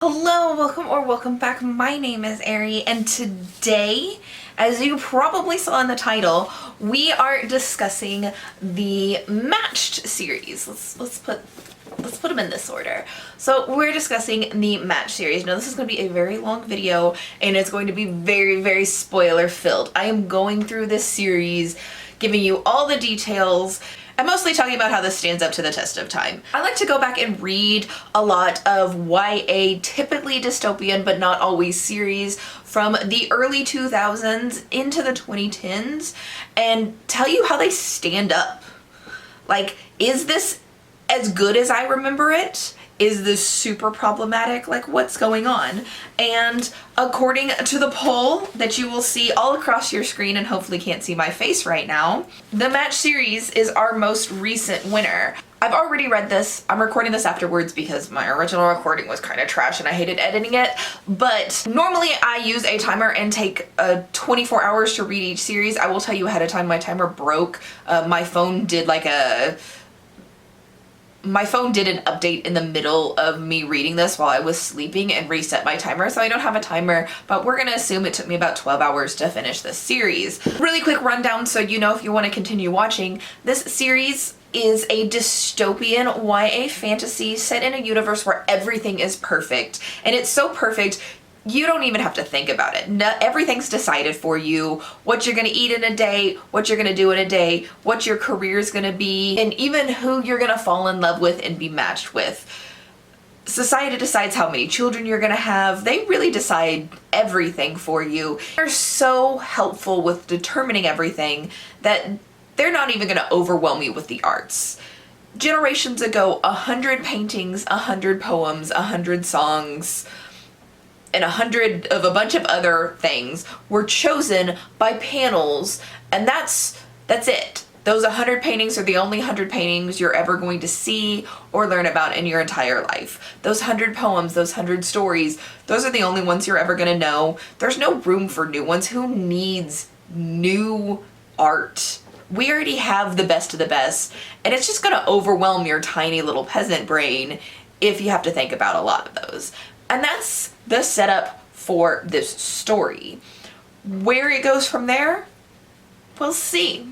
Hello, welcome back. My name is Ari, and today, as you probably saw in the title, we are discussing the Matched series. Let's put them in this order. So we're discussing the Matched series. Now this is going to be a very long video, and it's going to be very spoiler filled. I am going through this series, giving you all the details. I'm mostly talking about how this stands up to the test of time. I like to go back and read a lot of YA, typically dystopian but not always series, from the early 2000s into the 2010s and tell you how they stand up. Like, is this as good as I remember it? Is this super problematic? Like, what's going on? And according to the poll that you will see all across your screen, and hopefully can't see my face right now, the Match series is our most recent winner. I've already read this. I'm recording this afterwards because my original recording was kind of trash and I hated editing it. But normally I use a timer and take 24 hours to read each series. I will tell you ahead of time, my timer broke. My phone did an update in the middle of me reading this while I was sleeping and reset my timer, so I don't have a timer, but we're gonna assume it took me about 12 hours to finish this series. Really quick rundown so you know if you want to continue watching. This series is a dystopian YA fantasy set in a universe where everything is perfect, and it's so perfect you don't even have to think about it. Everything's decided for you. What you're gonna eat in a day, what you're gonna do in a day, what your career's gonna be, and even who you're gonna fall in love with and be matched with. Society decides how many children you're gonna have. They really decide everything for you. They're so helpful with determining everything that they're not even gonna overwhelm you with the arts. Generations ago, 100 paintings, 100 poems, 100 songs, and 100 of a bunch of other things were chosen by panels, and that's it. Those 100 paintings are the only 100 paintings you're ever going to see or learn about in your entire life. Those 100 poems, those 100 stories, those are the only ones you're ever gonna know. There's no room for new ones. Who needs new art? We already have the best of the best, and it's just gonna overwhelm your tiny little peasant brain if you have to think about a lot of those. And that's the setup for this story. Where it goes from there, we'll see.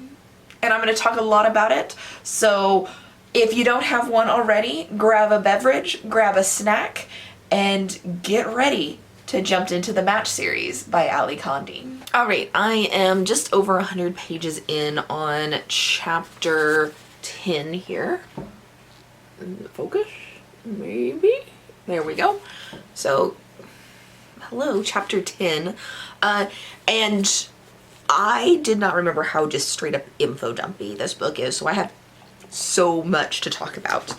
And I'm going to talk a lot about it. So if you don't have one already, grab a beverage, grab a snack, and get ready to jump into the Match series by Ali Kandi. Alright, I am just over 100 pages in on chapter 10 here. Focus? Maybe? There we go. So, hello, chapter 10. And I did not remember how just straight up info dumpy this book is, so I have so much to talk about.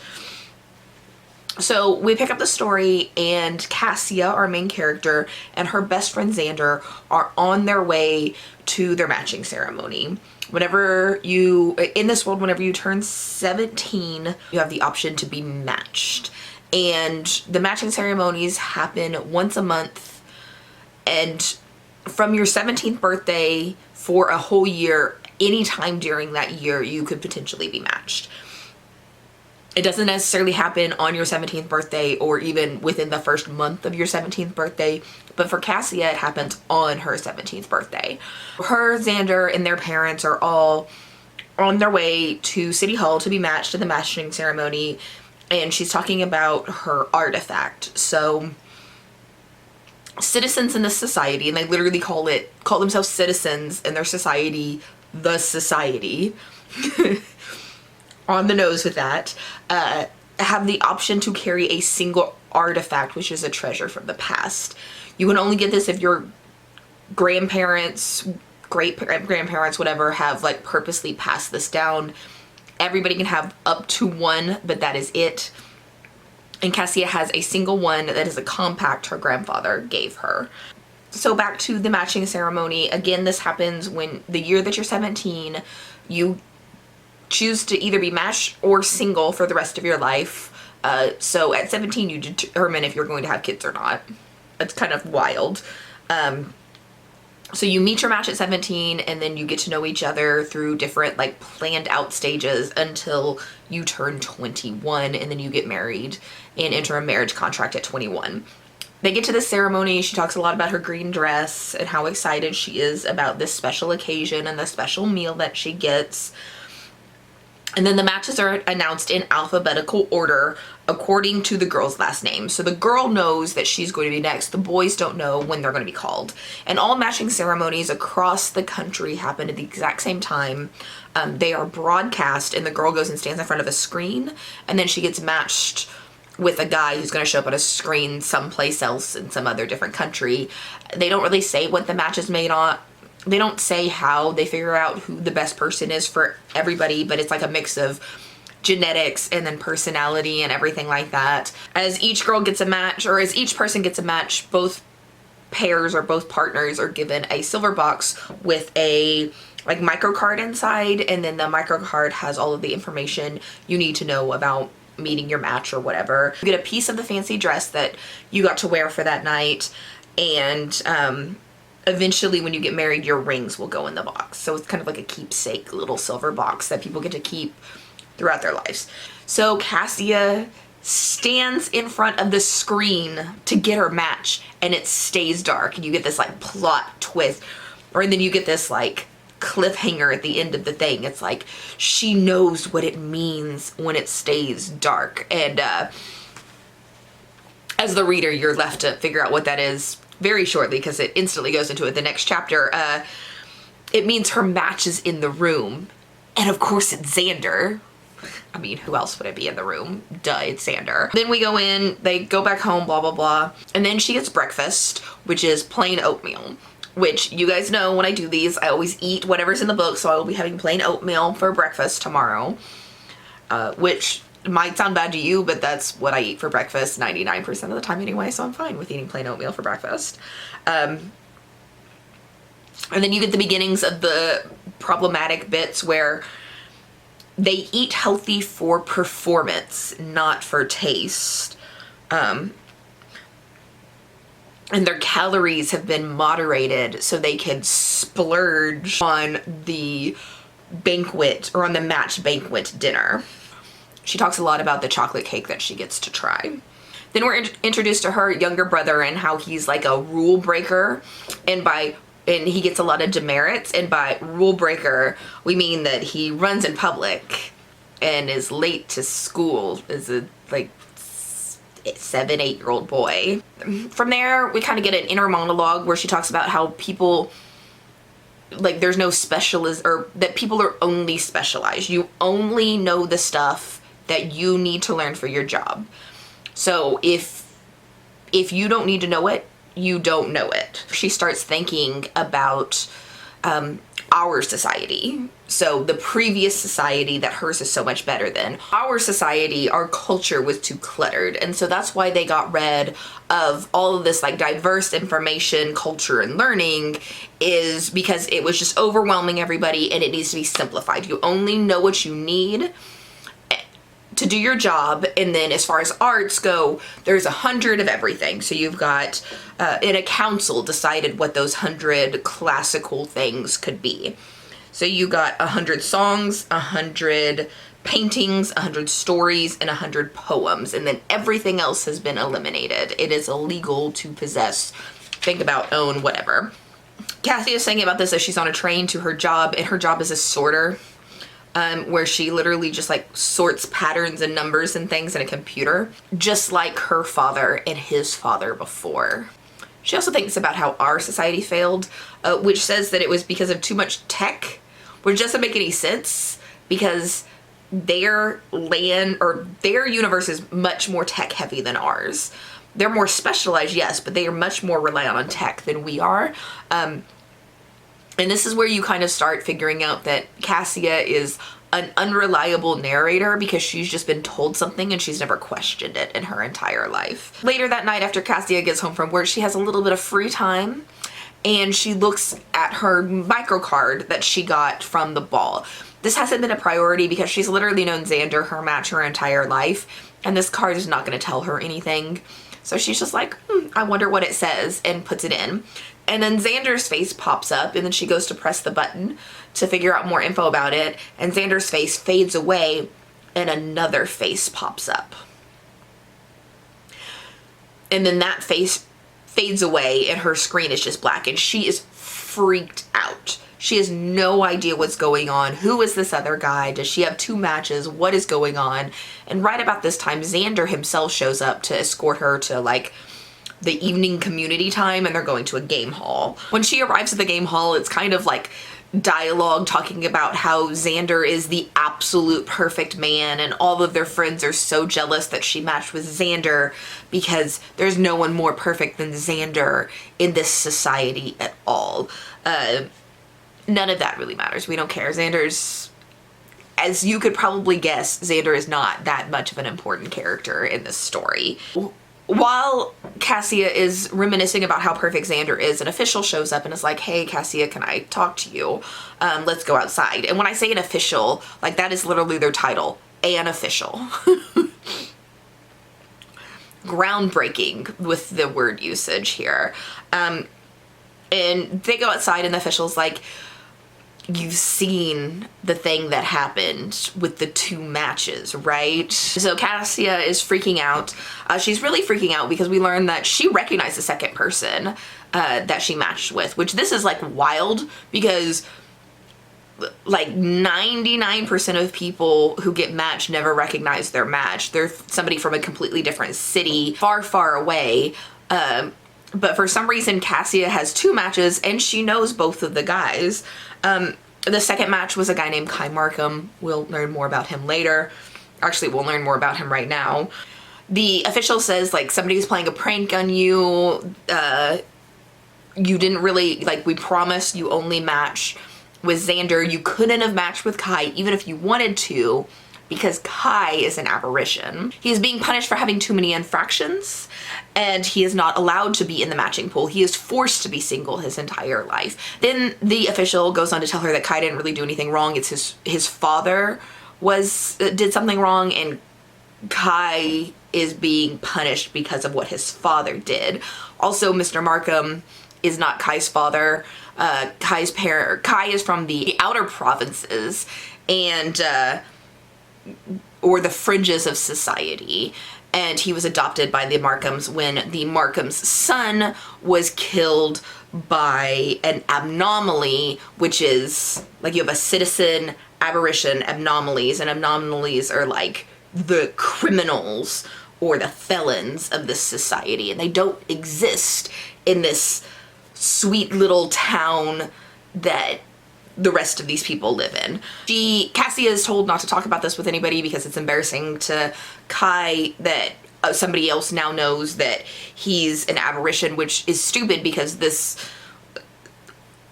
So we pick up the story, and Cassia, our main character, and her best friend Xander are on their way to their matching ceremony. In this world, whenever you turn 17, you have the option to be matched. And the matching ceremonies happen once a month, and from your 17th birthday for a whole year, anytime during that year, you could potentially be matched. It doesn't necessarily happen on your 17th birthday or even within the first month of your 17th birthday, but for Cassia, it happens on her 17th birthday. Her, Xander, and their parents are all on their way to City Hall to be matched at the matching ceremony, and she's talking about her artifact. So citizens in this society, and they literally call themselves citizens in their society, the Society, on the nose with that, have the option to carry a single artifact, which is a treasure from the past. You can only get this if your grandparents, great-grandparents, whatever, have like purposely passed this down. Everybody can have up to one, but that is it. And Cassia has a single one that is a compact her grandfather gave her. So back to the matching ceremony. Again, this happens when the year that you're 17, you choose to either be matched or single for the rest of your life. So at 17, you determine if you're going to have kids or not. It's kind of wild. So you meet your match at 17, and then you get to know each other through different like planned out stages until you turn 21, and then you get married and enter a marriage contract at 21. They get to the ceremony. She talks a lot about her green dress and how excited she is about this special occasion and the special meal that she gets. And then the matches are announced in alphabetical order according to the girl's last name. So the girl knows that she's going to be next. The boys don't know when they're going to be called. And all matching ceremonies across the country happen at the exact same time. They are broadcast, and the girl goes and stands in front of a screen, and then she gets matched with a guy who's going to show up on a screen someplace else in some other different country. They don't really say what the match is made on. They don't say how they figure out who the best person is for everybody, but it's like a mix of genetics and then personality and everything like that. As each girl gets a match, or as each person gets a match, both pairs or both partners are given a silver box with a like micro card inside, and then the micro card has all of the information you need to know about meeting your match or whatever. You get a piece of the fancy dress that you got to wear for that night, and eventually when you get married, your rings will go in the box. So it's kind of like a keepsake little silver box that people get to keep throughout their lives. So Cassia stands in front of the screen to get her match, and it stays dark, and you get this like plot twist, or then you get this like cliffhanger at the end of the thing. It's like she knows what it means when it stays dark, and as the reader, you're left to figure out what that is very shortly, because it instantly goes into it. The next chapter, it means her match is in the room, and of course it's Xander. I mean, who else would it be in the room? Duh, it's Xander. Then we go in, they go back home, blah, blah, blah. And then she gets breakfast, which is plain oatmeal, which you guys know when I do these, I always eat whatever's in the book. So I will be having plain oatmeal for breakfast tomorrow, which might sound bad to you, but that's what I eat for breakfast 99% of the time anyway. So I'm fine with eating plain oatmeal for breakfast. And then you get the beginnings of the problematic bits where they eat healthy for performance, not for taste. And their calories have been moderated so they can splurge on the banquet, or on the match banquet dinner. She talks a lot about the chocolate cake that she gets to try. Then we're introduced to her younger brother and how he's like a rule breaker, and he gets a lot of demerits, and by rule breaker, we mean that he runs in public and is late to school as a like 7-8-year-old boy. From there, we kind of get an inner monologue where she talks about how people, like, there's no specialist, or that people are only specialized. You only know the stuff that you need to learn for your job. So if you don't need to know it, you don't know it. She starts thinking about our society. So the previous society that hers is so much better than. Our society, our culture was too cluttered. And so that's why they got rid of all of this like diverse information, culture, and learning, is because it was just overwhelming everybody, and it needs to be simplified. You only know what you need to do your job. And then as far as arts go, there's 100 of everything. So you've got in a council decided what those 100 classical things could be. So you got 100 songs, 100 paintings, 100 stories, and 100 poems. And then everything else has been eliminated. It is illegal to possess, think about, own, whatever. Cassie is saying about this as she's on a train to her job, and her job is a sorter. Where she literally just like sorts patterns and numbers and things in a computer, just like her father and his father before. She also thinks about how our society failed, which says that it was because of too much tech, which doesn't make any sense, because their land, or their universe, is much more tech heavy than ours. They're more specialized, yes, but they are much more reliant on tech than we are. And this is where you kind of start figuring out that Cassia is an unreliable narrator, because she's just been told something and she's never questioned it in her entire life. Later that night, after Cassia gets home from work, she has a little bit of free time, and she looks at her microcard that she got from the ball. This hasn't been a priority because she's literally known Xander, her match, her entire life, and this card is not going to tell her anything. So she's just like, I wonder what it says, and puts it in. And then Xander's face pops up, and then she goes to press the button to figure out more info about it, and Xander's face fades away, and another face pops up. And then that face fades away and her screen is just black, and she is freaked out. She has no idea what's going on. Who is this other guy? Does she have 2 matches? What is going on? And right about this time, Xander himself shows up to escort her to like the evening community time, and they're going to a game hall. When she arrives at the game hall, it's kind of like dialogue talking about how Xander is the absolute perfect man, and all of their friends are so jealous that she matched with Xander because there's no one more perfect than Xander in this society at all. None of that really matters. We don't care. Xander's, as you could probably guess, Xander is not that much of an important character in this story. While Cassia is reminiscing about how perfect Xander is, an official shows up and is like, hey, Cassia, can I talk to you? Let's go outside. And when I say an official, like that is literally their title, an official. Groundbreaking with the word usage here. And they go outside and the official's like, you've seen the thing that happened with the 2 matches, right? So Cassia is freaking out. She's really freaking out because we learn that she recognized the second person that she matched with, which this is like wild because like 99% of people who get matched never recognize their match. They're somebody from a completely different city, far, far away. But for some reason, Cassia has 2 matches and she knows both of the guys. The second match was a guy named Kai Markham. We'll learn more about him later. Actually, we'll learn more about him right now. The official says, like, somebody was playing a prank on you. You didn't really, like, we promised you only match with Xander. You couldn't have matched with Kai even if you wanted to, because Kai is an aberration. He is being punished for having too many infractions, and he is not allowed to be in the matching pool. He is forced to be single his entire life. Then the official goes on to tell her that Kai didn't really do anything wrong. It's his father did something wrong, and Kai is being punished because of what his father did. Also, Mr. Markham is not Kai's father. Kai is from the outer provinces, and or the fringes of society, and he was adopted by the Markhams when the Markham's son was killed by an abnormally, which is like you have a citizen, aberration, abnormalies, and abnormalies are like the criminals or the felons of this society, and they don't exist in this sweet little town that the rest of these people live in. Cassia is told not to talk about this with anybody because it's embarrassing to Kai that somebody else now knows that he's an aberration, which is stupid because this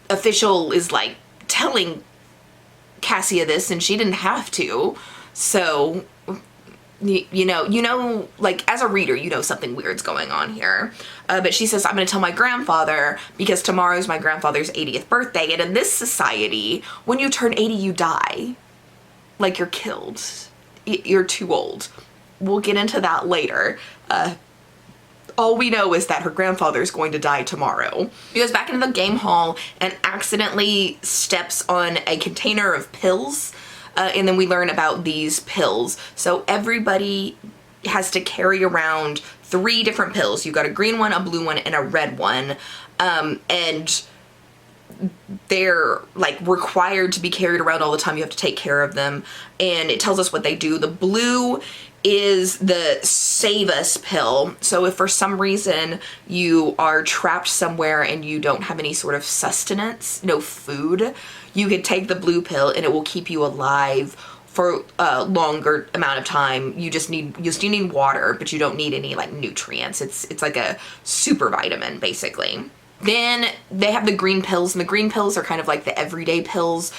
official is like telling Cassia this and she didn't have to. So, you know, like as a reader, you know something weird's going on here. But she says, I'm going to tell my grandfather because tomorrow's my grandfather's 80th birthday. And in this society, when you turn 80, you die. Like you're killed. You're too old. We'll get into that later. All we know is that her grandfather is going to die tomorrow. She goes back into the game hall and accidentally steps on a container of pills. And then we learn about these pills. So everybody has to carry around 3 different pills. You got a green one, a blue one, and a red one. And they're like required to be carried around all the time. You have to take care of them. And it tells us what they do. The blue is the save us pill. So if for some reason you are trapped somewhere and you don't have any sort of sustenance, no food, you could take the blue pill and it will keep you alive for a longer amount of time. You still need water, but you don't need any like nutrients. It's like a super vitamin basically. Then they have the green pills, and the green pills are kind of like the everyday pills.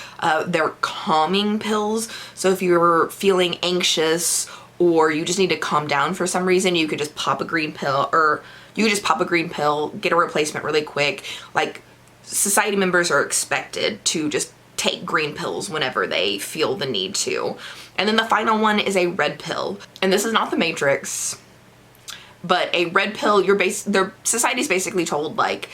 They're calming pills. So if you're feeling anxious or you just need to calm down for some reason, you could just pop a green pill, or you could just pop a green pill, get a replacement really quick. Like, society members are expected to just take green pills whenever they feel the need to. And then the final one is a red pill. And this is not the Matrix, but a red pill, their society's basically told, like,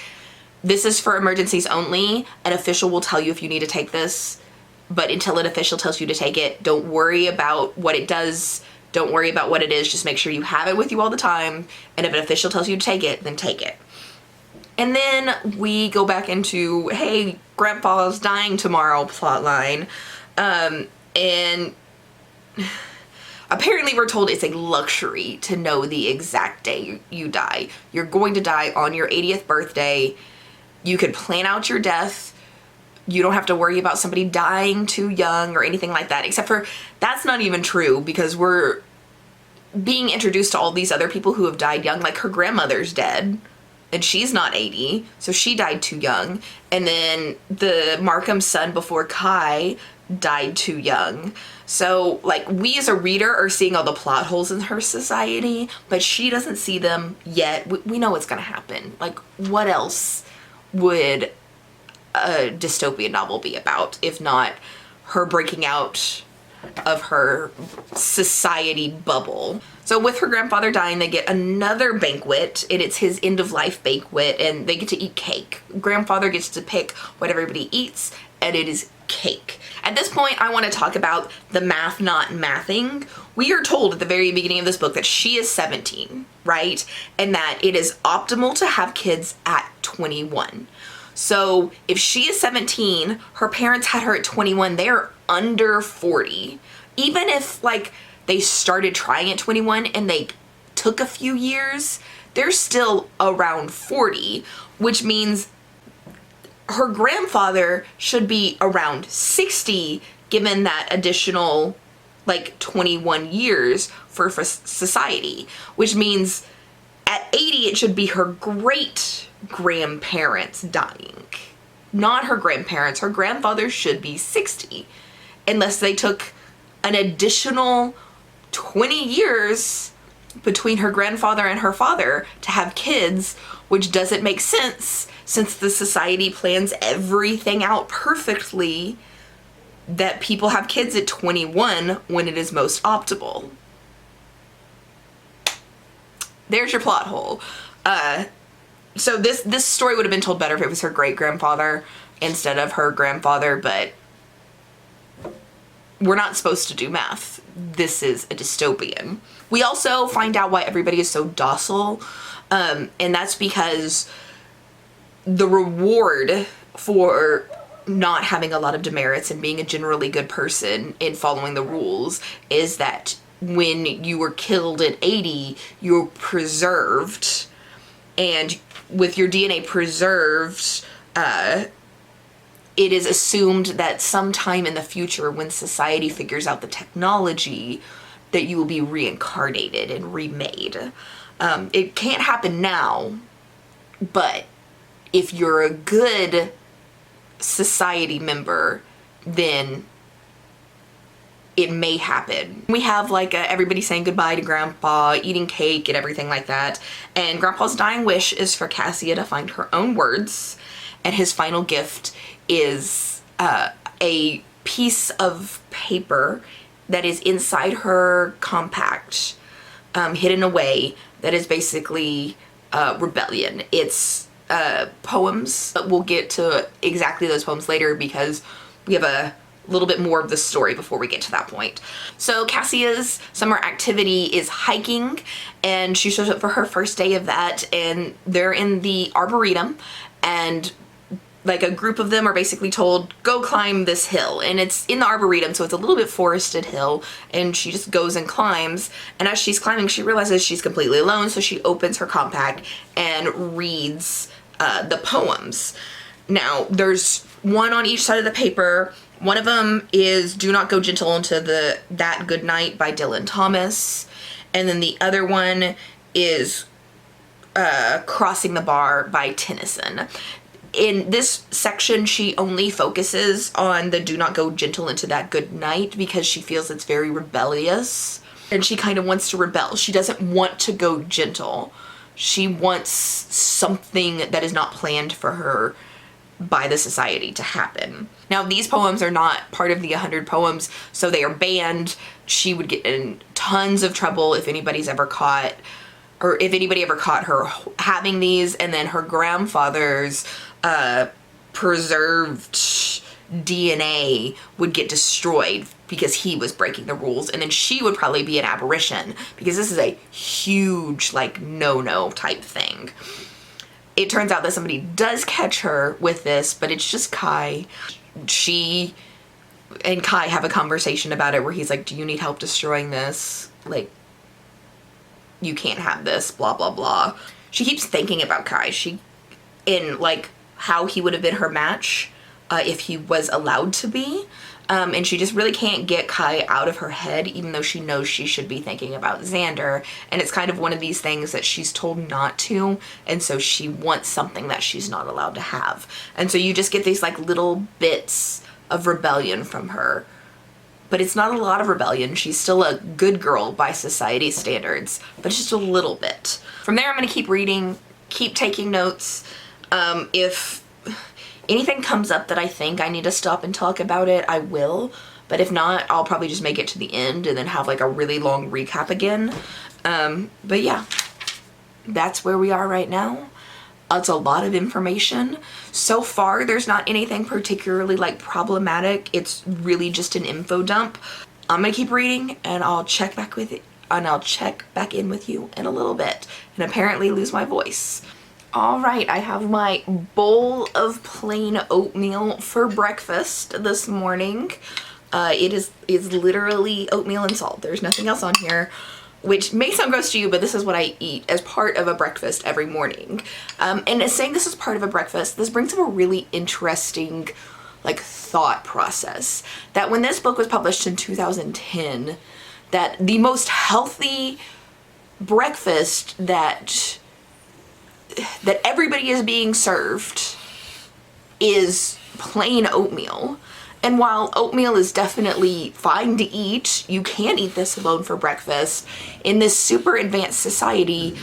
this is for emergencies only. An official will tell you if you need to take this, but until an official tells you to take it, don't worry about what it does. Don't worry about what it is. Just make sure you have it with you all the time. And if an official tells you to take it, then take it. And then we go back into, hey, grandpa's dying tomorrow plotline. And apparently we're told it's a luxury to know the exact day you die. You're going to die on your 80th birthday. You could plan out your death. You don't have to worry about somebody dying too young or anything like that, except for that's not even true, because we're being introduced to all these other people who have died young. Like her grandmother's dead and she's not 80, so she died too young. And then the Markham's son before Kai died too young. So like we as a reader are seeing all the plot holes in her society, but she doesn't see them yet. We know what's gonna happen. Like what else would a dystopian novel be about if not her breaking out of her society bubble? So with her grandfather dying, they get another banquet, and it's his end of life banquet, and they get to eat cake. Grandfather gets to pick what everybody eats, and it is cake. At this point, I want to talk about the math not mathing. We are told at the very beginning of this book that she is 17, right? And that it is optimal to have kids at 21. So if she is 17, her parents had her at 21, they're under 40. Even if like they started trying at 21 and they took a few years, they're still around 40, which means her grandfather should be around 60, given that additional like 21 years for society, which means at 80 it should be her great grandparents dying, not her grandparents. Her grandfather should be 60, unless they took an additional 20 years between her grandfather and her father to have kids, which doesn't make sense since the society plans everything out perfectly that people have kids at 21 when it is most optimal. There's your plot hole. So this story would have been told better if it was her great-grandfather instead of her grandfather, but we're not supposed to do math. This is a dystopian. We also find out why everybody is so docile, and that's because the reward for not having a lot of demerits and being a generally good person in following the rules is that when you were killed at 80, you're preserved, and with your DNA preserved, it is assumed that sometime in the future when society figures out the technology that you will be reincarnated and remade. It can't happen now, but if you're a good society member, then it may happen. We have like everybody saying goodbye to Grandpa, eating cake and everything like that. And Grandpa's dying wish is for Cassia to find her own words. And his final gift is a piece of paper that is inside her compact, hidden away, that is basically rebellion. It's poems. We'll get to exactly those poems later because we have a little bit more of the story before we get to that point. So Cassia's summer activity is hiking, and she shows up for her first day of that, and they're in the Arboretum, and like a group of them are basically told, go climb this hill, and it's in the Arboretum, so it's a little bit forested hill, and she just goes and climbs, and as she's climbing she realizes she's completely alone, so she opens her compact and reads the poems. Now there's one on each side of the paper. One of them is Do Not Go Gentle Into That Good Night by Dylan Thomas, and then the other one is Crossing the Bar by Tennyson. In this section, she only focuses on the Do Not Go Gentle Into That Good Night because she feels it's very rebellious, and she kind of wants to rebel. She doesn't want to go gentle. She wants something that is not planned for her by the society to happen. Now, these poems are not part of the 100 poems, so they are banned. She would get in tons of trouble if anybody's ever caught, or if anybody ever caught her having these, and then her grandfather's preserved DNA would get destroyed because he was breaking the rules, and then she would probably be an aberration because this is a huge, like, no-no type thing. It turns out that somebody does catch her with this, but it's just Kai. She and Kai have a conversation about it where he's like, do you need help destroying this? Like, you can't have this, blah, blah, blah. She keeps thinking about Kai. In like how he would have been her match if he was allowed to be. And she just really can't get Kai out of her head, even though she knows she should be thinking about Xander. And it's kind of one of these things that she's told not to, and so she wants something that she's not allowed to have. And so you just get these like little bits of rebellion from her. But it's not a lot of rebellion. She's still a good girl by society's standards, but it's just a little bit. From there, I'm going to keep reading, keep taking notes. If anything comes up that I think I need to stop and talk about it, I will. But if not, I'll probably just make it to the end and then have like a really long recap again. But yeah, that's where we are right now. It's a lot of information. So far, there's not anything particularly like problematic. It's really just an info dump. I'm gonna keep reading and I'll check back in with you in a little bit and apparently lose my voice. All right, I have my bowl of plain oatmeal for breakfast this morning. It is literally oatmeal and salt. There's nothing else on here, which may sound gross to you, but this is what I eat as part of a breakfast every morning. And as saying this is part of a breakfast, this brings up a really interesting like thought process. That when this book was published in 2010, that the most healthy breakfast that everybody is being served is plain oatmeal. And while oatmeal is definitely fine to eat, you can eat this alone for breakfast. In this super advanced society,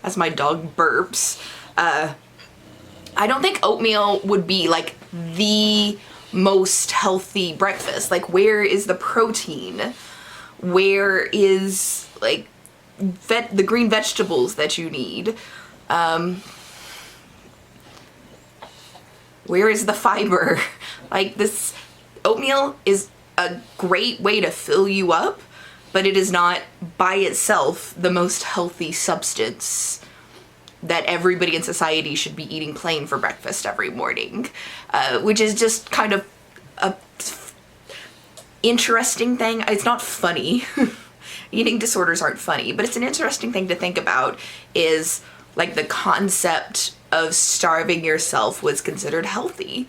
as my dog burps, I don't think oatmeal would be like the most healthy breakfast. Like, where is the protein? Where is like the green vegetables that you need? Where is the fiber? Like, this oatmeal is a great way to fill you up, but it is not by itself the most healthy substance that everybody in society should be eating plain for breakfast every morning, which is just kind of a interesting thing. It's not funny. Eating disorders aren't funny, but it's an interesting thing to think about, is like the concept of starving yourself was considered healthy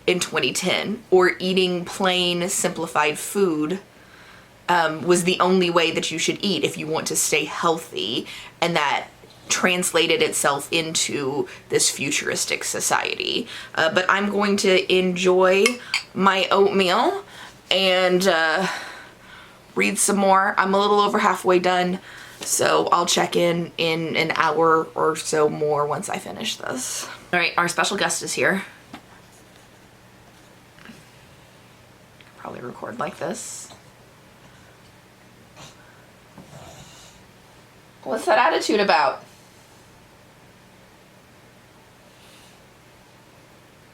in 2010, or eating plain simplified food was the only way that you should eat if you want to stay healthy, and that translated itself into this futuristic society. But I'm going to enjoy my oatmeal and read some more. I'm a little over halfway done, so I'll check in an hour or so more once I finish this. All right, our special guest is here. Probably record like this. What's that attitude about?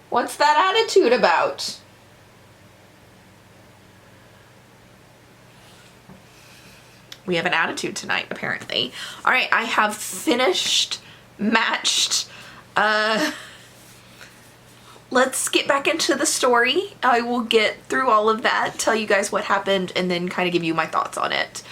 What's that attitude about? We have an attitude tonight, apparently. All right, I have finished, matched. Let's get back into the story. I will get through all of that, tell you guys what happened, and then kind of give you my thoughts on it.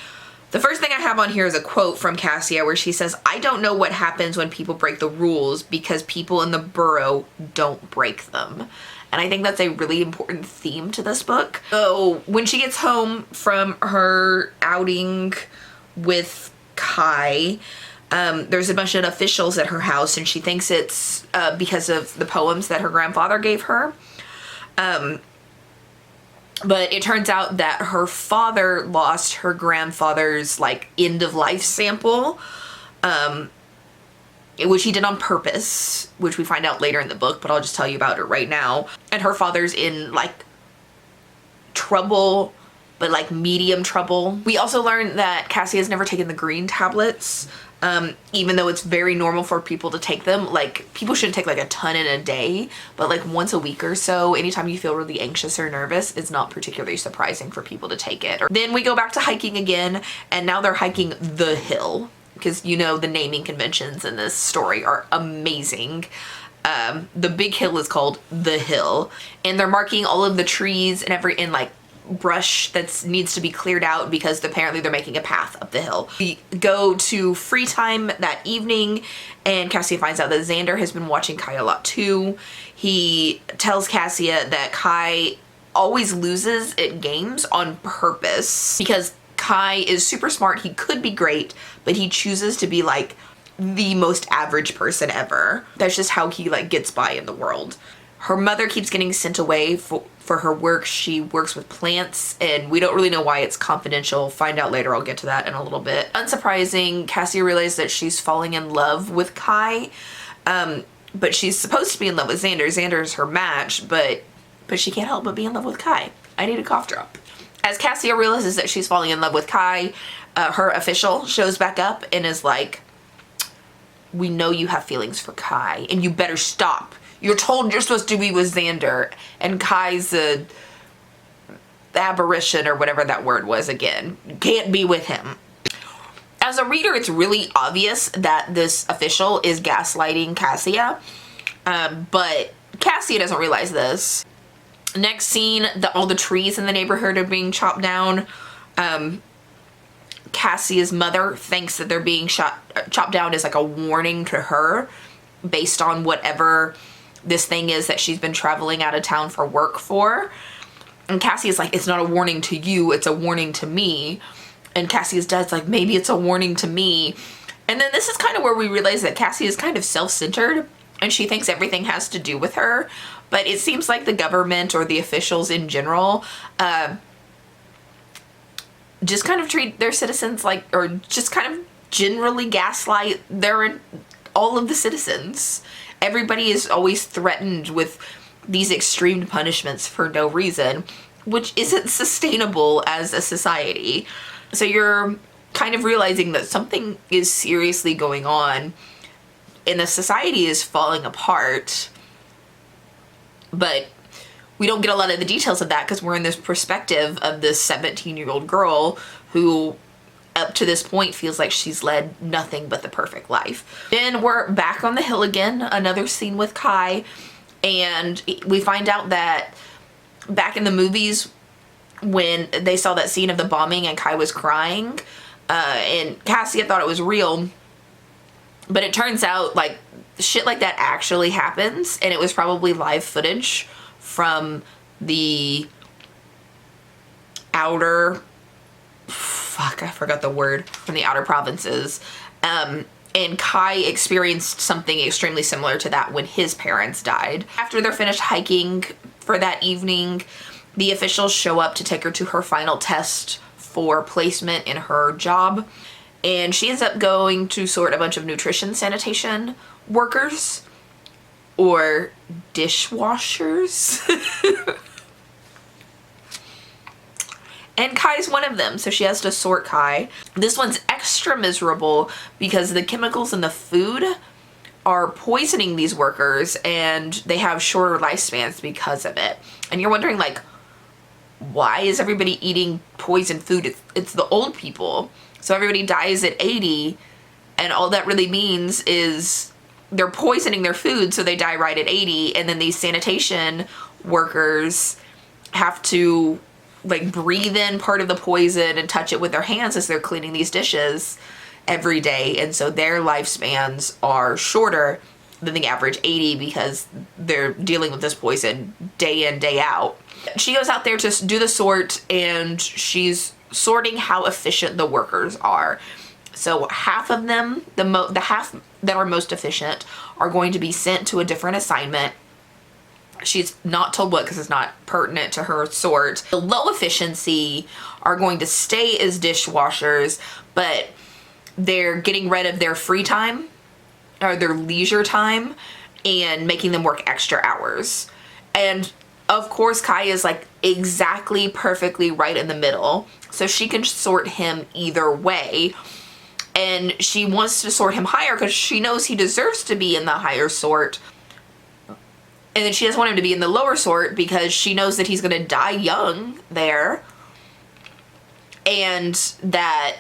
The first thing I have on here is a quote from Cassia where she says, "I don't know what happens when people break the rules because people in the burrow don't break them." And I think that's a really important theme to this book. So when she gets home from her outing with Kai, there's a bunch of officials at her house, and she thinks it's because of the poems that her grandfather gave her. But it turns out that her father lost her grandfather's like end of life sample, which he did on purpose, which we find out later in the book, but I'll just tell you about it right now. And her father's in like trouble, but like medium trouble. We also learn that Cassie has never taken the green tablets, even though it's very normal for people to take them. Like, people shouldn't take like a ton in a day, but like once a week or so, anytime you feel really anxious or nervous, it's not particularly surprising for people to take it. Then we go back to hiking again, and now they're hiking the hill. because you know the naming conventions in this story are amazing. The big hill is called The Hill, and they're marking all of the trees and like brush that needs to be cleared out because apparently they're making a path up the hill. We go to free time that evening, and Cassia finds out that Xander has been watching Kai a lot too. He tells Cassia that Kai always loses at games on purpose because Kai is super smart. He could be great, but he chooses to be like the most average person ever. That's just how he like gets by in the world. Her mother keeps getting sent away for her work. She works with plants, and we don't really know why it's confidential. Find out later. I'll get to that in a little bit. Unsurprising, Cassia realizes that she's falling in love with Kai, but she's supposed to be in love with Xander. Xander's her match, but she can't help but be in love with Kai. I need a cough drop. As Cassia realizes that she's falling in love with Kai, her official shows back up and is like, "We know you have feelings for Kai, and you better stop. You're told you're supposed to be with Xander, and Kai's a aberration," or whatever that word was again. "You can't be with him." As a reader, it's really obvious that this official is gaslighting Cassia, but Cassia doesn't realize this. Next scene, all the trees in the neighborhood are being chopped down. Cassia's mother thinks that they're being chopped down as like a warning to her based on whatever this thing is that she's been traveling out of town for work for. And Cassia's like, "It's not a warning to you, it's a warning to me." And Cassia's dad's like, "Maybe it's a warning to me." And then this is kind of where we realize that Cassia is kind of self-centered and she thinks everything has to do with her. But it seems like the government or the officials in general just kind of treat their citizens like, or just kind of generally gaslight all of the citizens. Everybody is always threatened with these extreme punishments for no reason, which isn't sustainable as a society. So you're kind of realizing that something is seriously going on and the society is falling apart. But we don't get a lot of the details of that because we're in this perspective of this 17-year-old girl who up to this point feels like she's led nothing but the perfect life. Then we're back on the hill again, another scene with Kai, and we find out that back in the movies when they saw that scene of the bombing and Kai was crying, and Cassia thought it was real, but it turns out like shit like that actually happens, and it was probably live footage from the outer, I forgot the word, from the outer provinces. And Kai experienced something extremely similar to that when his parents died. After they're finished hiking for that evening, the officials show up to take her to her final test for placement in her job. And she ends up going to sort a bunch of nutrition sanitation workers or dishwashers. And Kai's one of them, so she has to sort Kai. This one's extra miserable because the chemicals in the food are poisoning these workers and they have shorter lifespans because of it. And you're wondering like, why is everybody eating poisoned food? It's the old people. So everybody dies at 80, and all that really means is they're poisoning their food, so they die right at 80, and then these sanitation workers have to like breathe in part of the poison and touch it with their hands as they're cleaning these dishes every day, and so their lifespans are shorter than the average 80 because they're dealing with this poison day in, day out. She goes out there to do the sort, and she's sorting how efficient the workers are. So half of them, the half that are most efficient, are going to be sent to a different assignment. She's not told what because it's not pertinent to her sort. The low efficiency are going to stay as dishwashers, but they're getting rid of their free time or their leisure time and making them work extra hours. And of course, Kai is like exactly perfectly right in the middle, so she can sort him either way. And she wants to sort him higher because she knows he deserves to be in the higher sort. And then she doesn't want him to be in the lower sort because she knows that he's going to die young there. And that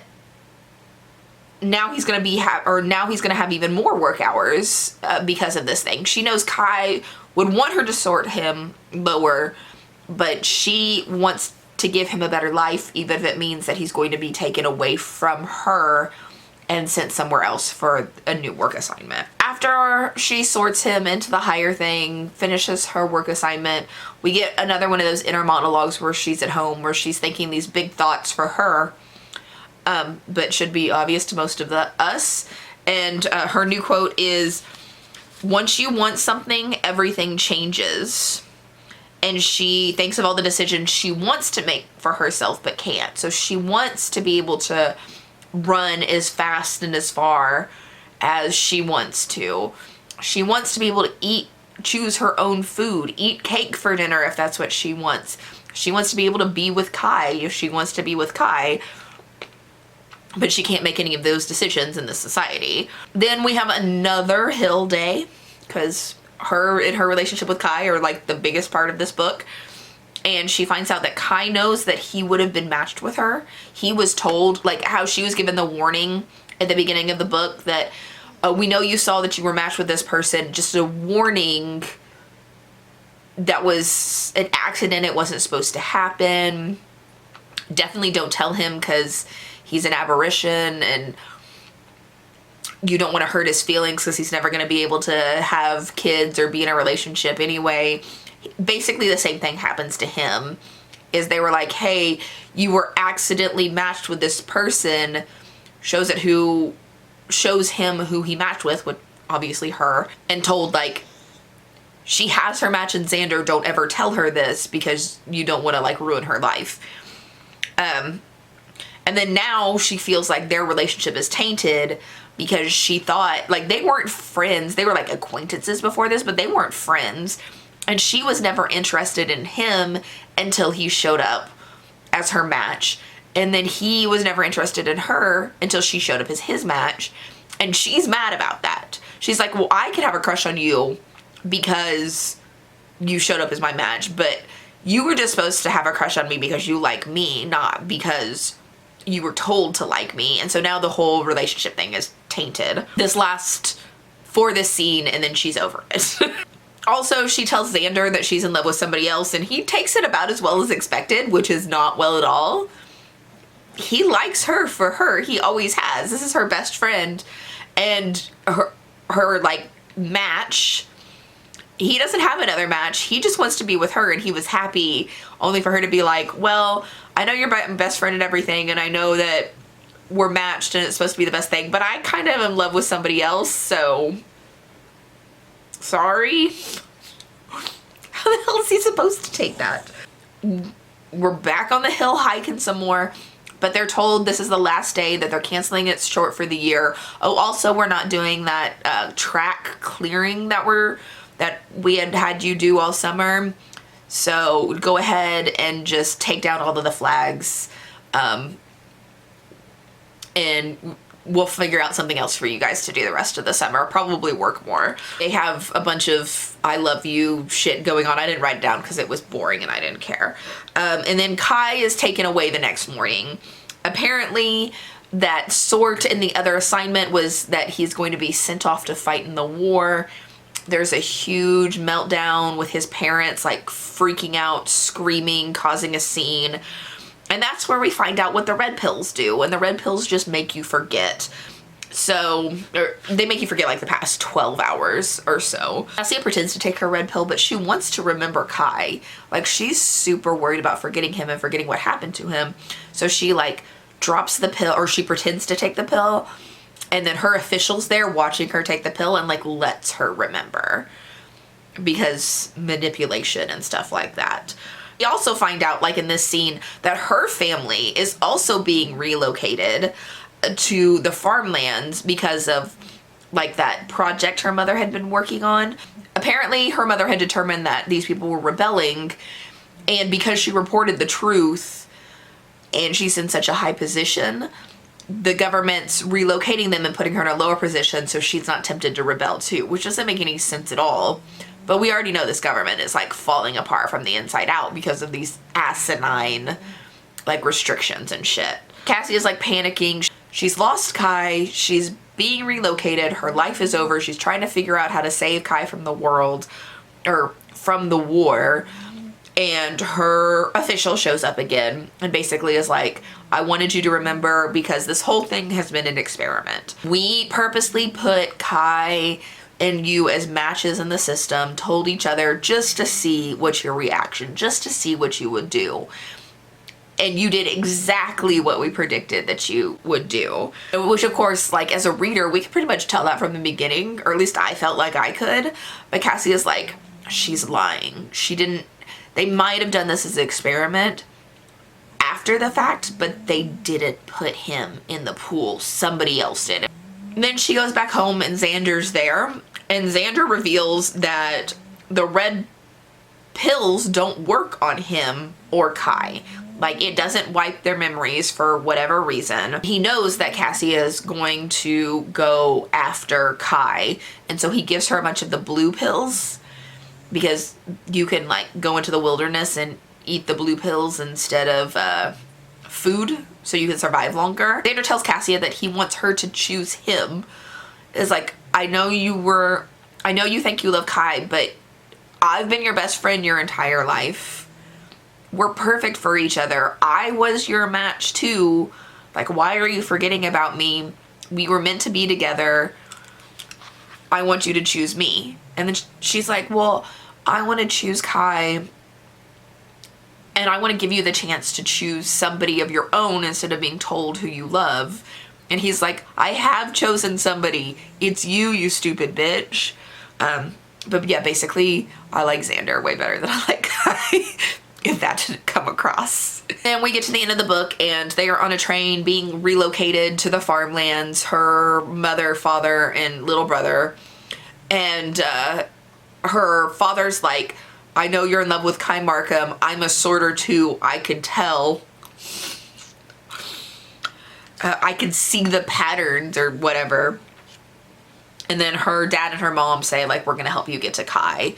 now he's gonna have even more work hours because of this thing. She knows Kai would want her to sort him lower, but she wants to give him a better life, even if it means that he's going to be taken away from her and sent somewhere else for a new work assignment. After she sorts him into the higher thing, finishes her work assignment, we get another one of those inner monologues where she's at home, where she's thinking these big thoughts for her, but should be obvious to most of us. And her new quote is, "Once you want something, everything changes." And she thinks of all the decisions she wants to make for herself but can't. So she wants to be able to run as fast and as far as she wants to. She wants to be able to choose her own food, eat cake for dinner if that's what she wants. She wants to be able to be with Kai if she wants to be with Kai. But she can't make any of those decisions in this society. Then we have another Hill day, because her and her relationship with Kai are like the biggest part of this book. And she finds out that Kai knows that he would have been matched with her. He was told, like how she was given the warning at the beginning of the book that we know you saw that you were matched with this person, just a warning that was an accident, it wasn't supposed to happen. Definitely don't tell him because he's an aberration and you don't want to hurt his feelings because he's never going to be able to have kids or be in a relationship anyway. Basically the same thing happens to him, is they were like, hey, you were accidentally matched with this person, shows him who he matched with obviously her, and told like, she has her match in Xander, don't ever tell her this because you don't want to like ruin her life. And then now she feels like their relationship is tainted because she thought, like, they weren't friends. They were like acquaintances before this, but they weren't friends. And she was never interested in him until he showed up as her match. And then he was never interested in her until she showed up as his match. And she's mad about that. She's like, well, I could have a crush on you because you showed up as my match, but you were just supposed to have a crush on me because you like me, not because you were told to like me. And so now the whole relationship thing is tainted. This lasts for this scene and then she's over it. Also, she tells Xander that she's in love with somebody else and he takes it about as well as expected, which is not well at all. He likes her for her. He always has. This is her best friend and her like match. He doesn't have another match. He just wants to be with her and he was happy only for her to be like, well, I know you're my best friend and everything and I know that we're matched and it's supposed to be the best thing, but I kind of am in love with somebody else, so sorry. How the hell is he supposed to take that? We're back on the hill hiking some more, but they're told this is the last day, that they're canceling it short for the year. Oh, also we're not doing that track clearing that we had you do all summer. So go ahead and just take down all of the flags, and we'll figure out something else for you guys to do the rest of the summer. Probably work more. They have a bunch of I love you shit going on. I didn't write it down because it was boring and I didn't care. And then Kai is taken away the next morning. Apparently that sort in the other assignment was that he's going to be sent off to fight in the war. There's a huge meltdown with his parents like freaking out, screaming, causing a scene. And that's where we find out what the red pills do. And the red pills just make you forget. So, they make you forget like the past 12 hours or so. Cassia pretends to take her red pill, but she wants to remember Kai. Like, she's super worried about forgetting him and forgetting what happened to him. So she like drops the pill, or she pretends to take the pill. And then her official's there watching her take the pill and like lets her remember. Because manipulation and stuff like that. We also find out, like in this scene, that her family is also being relocated to the farmlands because of like that project her mother had been working on. Apparently her mother had determined that these people were rebelling, and because she reported the truth and she's in such a high position, the government's relocating them and putting her in a lower position so she's not tempted to rebel too, which doesn't make any sense at all. But we already know this government is like falling apart from the inside out because of these asinine like restrictions and shit. Cassie is like panicking. she's lost Kai, she's being relocated, her life is over, she's trying to figure out how to save Kai from the world, or from the war, and her official shows up again and basically is like, I wanted you to remember because this whole thing has been an experiment. We purposely put Kai and you as matches in the system, told each other just to see what your reaction, just to see what you would do. And you did exactly what we predicted that you would do. Which of course, like as a reader, we could pretty much tell that from the beginning, or at least I felt like I could. But Cassie is like, she's lying. She didn't, they might have done this as an experiment after the fact, but they didn't put him in the pool. Somebody else did. And then she goes back home and Xander's there. And Xander reveals that the red pills don't work on him or Kai. Like, it doesn't wipe their memories for whatever reason. He knows that Cassie is going to go after Kai, and so he gives her a bunch of the blue pills because you can, like, go into the wilderness and eat the blue pills instead of food so you can survive longer. Xander tells Cassia that he wants her to choose him. It's like, I know you think you love Kai, but I've been your best friend your entire life. We're perfect for each other. I was your match too. Like, why are you forgetting about me? We were meant to be together. I want you to choose me. And then she's like, well, I want to choose Kai. And I want to give you the chance to choose somebody of your own instead of being told who you love. And he's like, I have chosen somebody. It's you, you stupid bitch. But yeah, basically, I like Xander way better than I like Kai. If that didn't come across. And we get to the end of the book and they are on a train being relocated to the farmlands, her mother, father, and little brother. And her father's like, I know you're in love with Kai Markham. I'm a sorter too. I can tell. I can see the patterns or whatever. And then her dad and her mom say, like, we're going to help you get to Kai.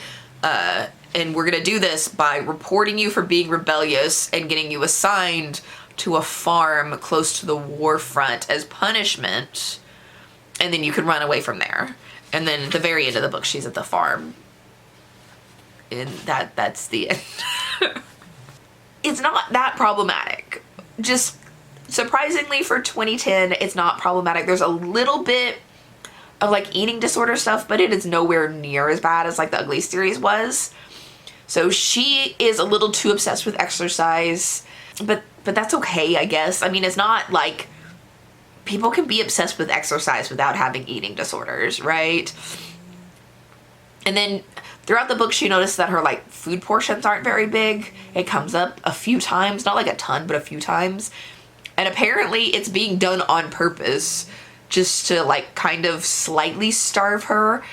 And we're gonna do this by reporting you for being rebellious and getting you assigned to a farm close to the war front as punishment. And then you can run away from there. And then at the very end of the book, she's at the farm. And that's the end. It's not that problematic. Just surprisingly for 2010, it's not problematic. There's a little bit of like eating disorder stuff, but it is nowhere near as bad as like the Ugly series was. So she is a little too obsessed with exercise, but that's okay, I guess. I mean, it's not like people can be obsessed with exercise without having eating disorders, right? And then throughout the book, she noticed that her like food portions aren't very big. It comes up a few times, not like a ton, but a few times. And apparently it's being done on purpose just to like kind of slightly starve her,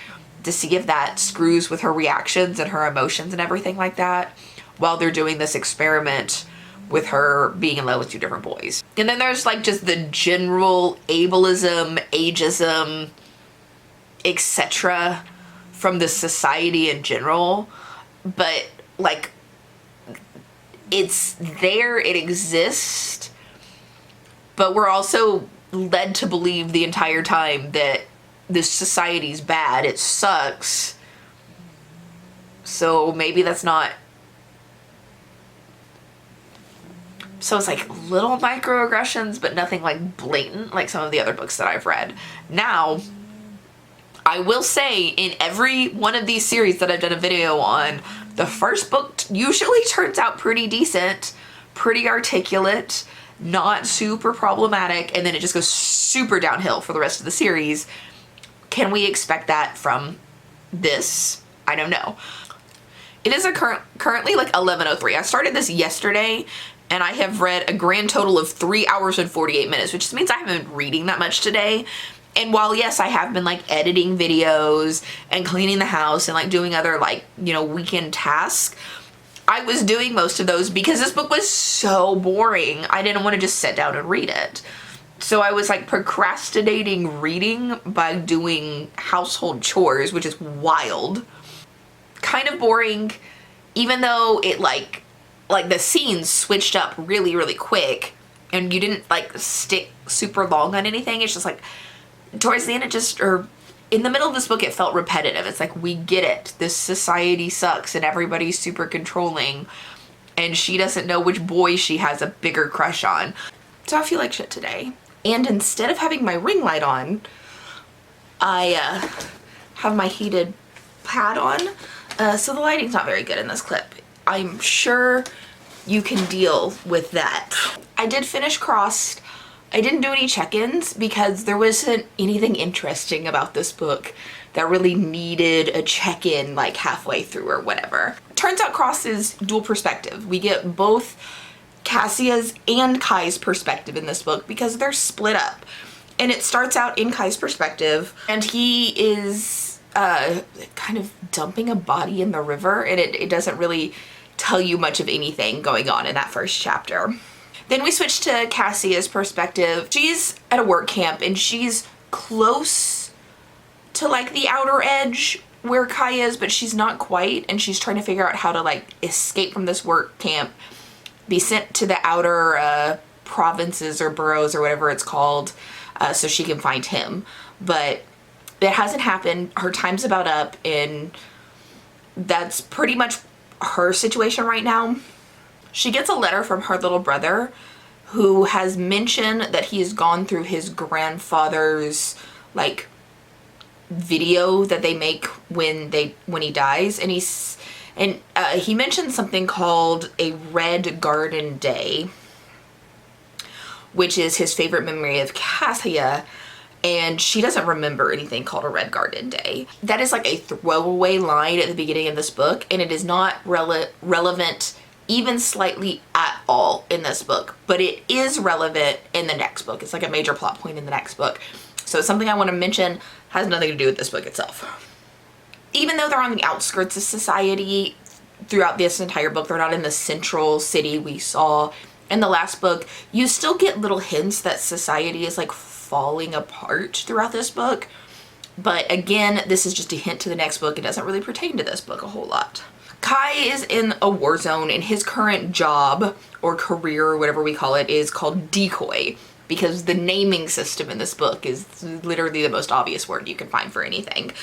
to see if that screws with her reactions and her emotions and everything like that while they're doing this experiment with her being in love with two different boys. And then there's like just the general ableism, ageism, etc. from the society in general. But like, it's there, it exists, but we're also led to believe the entire time that this society's bad, it sucks. So maybe that's not. So it's like little microaggressions, but nothing like blatant like some of the other books that I've read. Now, I will say in every one of these series that I've done a video on, the first book usually turns out pretty decent, pretty articulate, not super problematic, and then it just goes super downhill for the rest of the series. Can we expect that from this? I don't know. It is currently like 11:03. I started this yesterday and I have read a grand total of 3 hours and 48 minutes, which just means I haven't been reading that much today. And while yes, I have been like editing videos and cleaning the house and like doing other like, you know, weekend tasks, I was doing most of those because this book was so boring. I didn't want to just sit down and read it. So I was like procrastinating reading by doing household chores, which is wild. Kind of boring, even though it like the scenes switched up really, really quick. and you didn't like stick super long on anything. It's just like towards the end it just, or in the middle of this book, it felt repetitive. It's like, we get it. This society sucks and everybody's super controlling and she doesn't know which boy she has a bigger crush on. So I feel like shit today. And instead of having my ring light on, I have my heated pad on. So the lighting's not very good in this clip. I'm sure you can deal with that. I did finish Crossed. I didn't do any check-ins because there wasn't anything interesting about this book that really needed a check-in like halfway through or whatever. Turns out Crossed is dual perspective. We get both Cassia's and Kai's perspective in this book because they're split up. And it starts out in Kai's perspective and he is kind of dumping a body in the river, and it doesn't really tell you much of anything going on in that first chapter. Then we switch to Cassia's perspective. She's at a work camp and she's close to like the outer edge where Kai is, but she's not quite, and she's trying to figure out how to like escape from this work camp, be sent to the outer provinces or boroughs or whatever it's called, so she can find him. But it hasn't happened. Her time's about up, and that's pretty much her situation right now. She gets a letter from her little brother who has mentioned that he has gone through his grandfather's like video that they make when he dies, and he mentioned something called a Red Garden Day, which is his favorite memory of Cassia, and she doesn't remember anything called a Red Garden Day. That is like a throwaway line at the beginning of this book, and it is not relevant even slightly at all in this book, but it is relevant in the next book. It's like a major plot point in the next book. So it's something I want to mention, has nothing to do with this book itself. Even though they're on the outskirts of society throughout this entire book, they're not in the central city we saw in the last book, you still get little hints that society is like falling apart throughout this book. But again, this is just a hint to the next book. It doesn't really pertain to this book a whole lot. Kai is in a war zone, and his current job or career or whatever we call it is called decoy, because the naming system in this book is literally the most obvious word you can find for anything.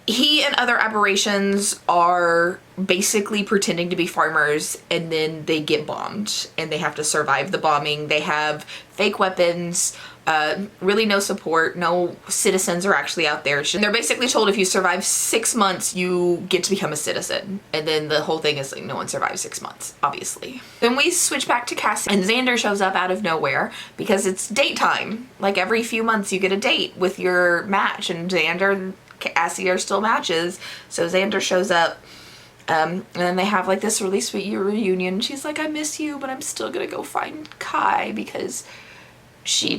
He and other aberrations are basically pretending to be farmers, and then they get bombed and they have to survive the bombing. They have fake weapons, really no support, no citizens are actually out there. And they're basically told if you survive 6 months, you get to become a citizen. And then the whole thing is like no one survives 6 months, obviously. Then we switch back to Cassie, and Xander shows up out of nowhere because it's date time. Like every few months you get a date with your match, and Xander and Cassie are still matches. So Xander shows up, and then they have like this really sweet reunion. She's like, I miss you, but I'm still gonna go find Kai because she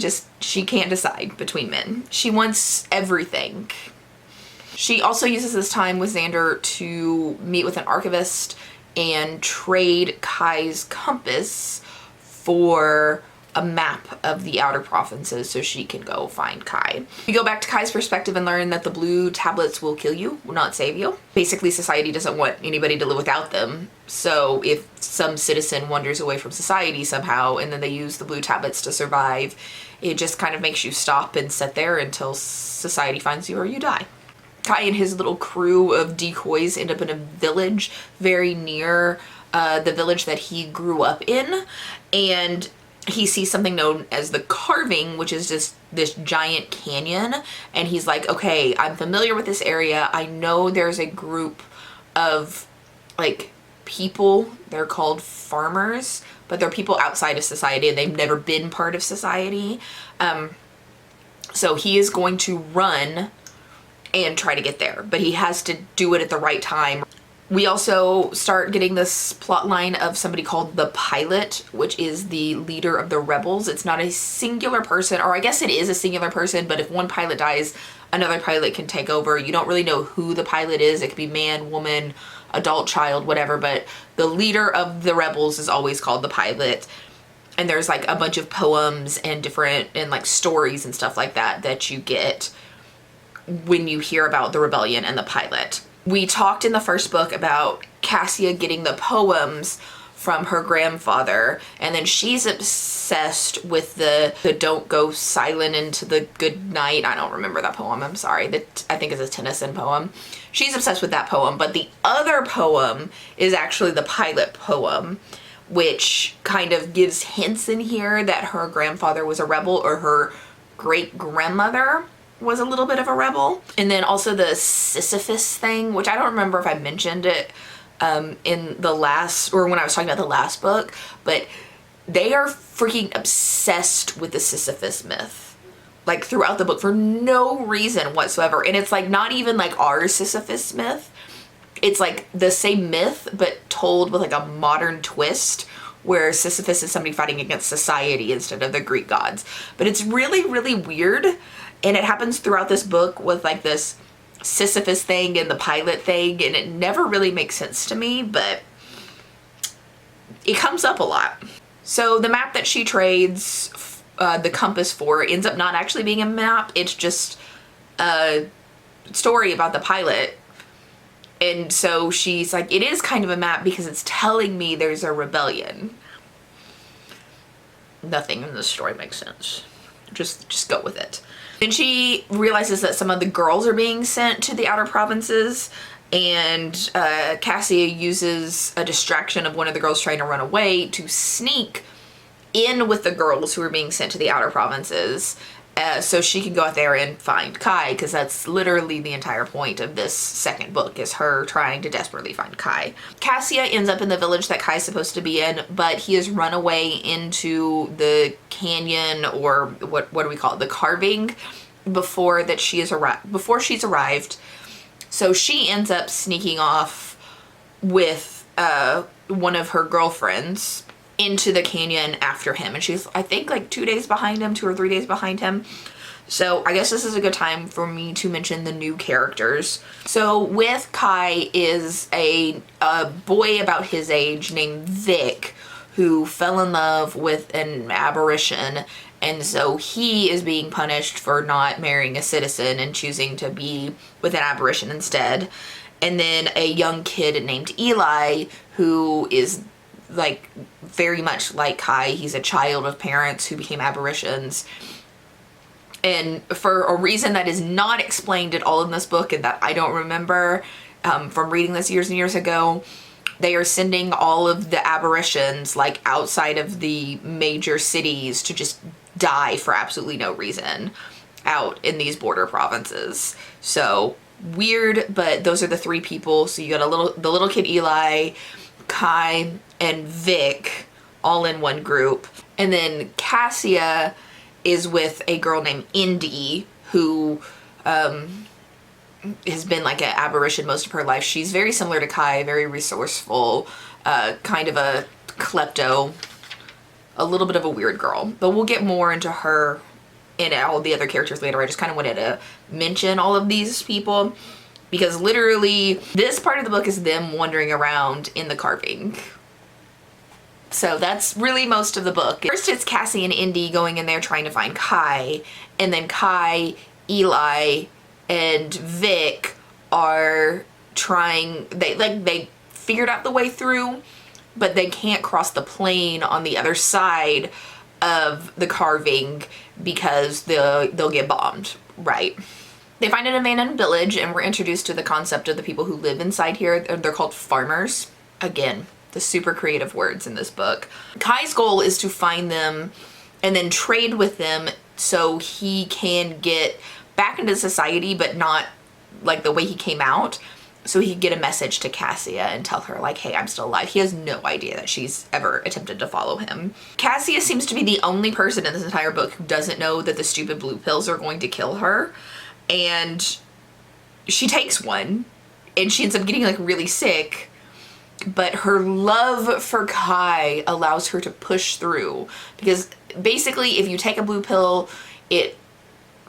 can't decide between men. She wants everything. She also uses this time with Xander to meet with an archivist and trade Kai's compass for a map of the outer provinces so she can go find Kai. We go back to Kai's perspective and learn that the blue tablets will kill you, will not save you. Basically, society doesn't want anybody to live without them. So if some citizen wanders away from society somehow and then they use the blue tablets to survive, it just kind of makes you stop and sit there until society finds you or you die. Kai and his little crew of decoys end up in a village very near the village that he grew up in, and he sees something known as the Carving, which is just this giant canyon, and he's like, okay, I'm familiar with this area. I know there's a group of like people, they're called farmers, but they're people outside of society and they've never been part of society. So he is going to run and try to get there, but he has to do it at the right time. We also start getting this plot line of somebody called the Pilot, which is the leader of the rebels. It's not a singular person, or I guess it is a singular person, but if one pilot dies, another pilot can take over. You don't really know who the pilot is. It could be man, woman, adult, child, whatever, but the leader of the rebels is always called the Pilot. And there's like a bunch of poems and different and like stories and stuff like that that you get when you hear about the rebellion and the Pilot. We talked in the first book about Cassia getting the poems from her grandfather, and then she's obsessed with the don't go silent into the good night. I don't remember that poem, I'm sorry. That I think is a Tennyson poem. She's obsessed with that poem, but the other poem is actually the pilot poem, which kind of gives hints in here that her grandfather was a rebel, or her great-grandmother was a little bit of a rebel. And then also the Sisyphus thing, which I don't remember if I mentioned it in the last, or when I was talking about the last book, but they are freaking obsessed with the Sisyphus myth, like throughout the book for no reason whatsoever. And it's like not even like our Sisyphus myth. It's like the same myth, but told with like a modern twist, where Sisyphus is somebody fighting against society instead of the Greek gods. But it's really, really weird. And it happens throughout this book with like this Sisyphus thing and the pilot thing. And it never really makes sense to me, but it comes up a lot. So the map that she trades the compass for ends up not actually being a map. It's just a story about the pilot. And so she's like, it is kind of a map because it's telling me there's a rebellion. Nothing in this story makes sense. Just go with it. Then she realizes that some of the girls are being sent to the outer provinces, and Cassia uses a distraction of one of the girls trying to run away to sneak in with the girls who are being sent to the outer provinces, so she can go out there and find Kai, because that's literally the entire point of this second book, is her trying to desperately find Kai. Cassia ends up in the village that Kai's supposed to be in, but he has run away into the canyon, or what do we call it, the carving, before she's arrived. So she ends up sneaking off with one of her girlfriends into the canyon after him, and she's, I think, like 2 days behind him, 2 or 3 days behind him. So I guess this is a good time for me to mention the new characters. So with Kai is a boy about his age named Vic, who fell in love with an apparition, and so he is being punished for not marrying a citizen and choosing to be with an apparition instead. And then a young kid named Eli, who is like very much like Kai. He's a child of parents who became apparitions, and for a reason that is not explained at all in this book, and that I don't remember from reading this years and years ago, they are sending all of the apparitions like outside of the major cities to just die for absolutely no reason out in these border provinces. So weird, but those are the three people. So you got the little kid Eli, Kai, and Vic all in one group. And then Cassia is with a girl named Indy, who has been like an apparition most of her life. She's very similar to Kai, very resourceful, kind of a klepto, a little bit of a weird girl. But we'll get more into her and all the other characters later. I just kind of wanted to mention all of these people, because literally this part of the book is them wandering around in the carving. So that's really most of the book. First it's Cassie and Indy going in there trying to find Kai, and then Kai, Eli, and Vic are trying, they figured out the way through, but they can't cross the plain on the other side of the carving because they'll get bombed, right? They find an abandoned village, and we're introduced to the concept of the people who live inside here. They're called farmers. Again, the super creative words in this book. Kai's goal is to find them and then trade with them so he can get back into society, but not like the way he came out. So he can get a message to Cassia and tell her like, hey, I'm still alive. He has no idea that she's ever attempted to follow him. Cassia seems to be the only person in this entire book who doesn't know that the stupid blue pills are going to kill her. And she takes one, and she ends up getting like really sick, but her love for Kai allows her to push through, because basically if you take a blue pill, it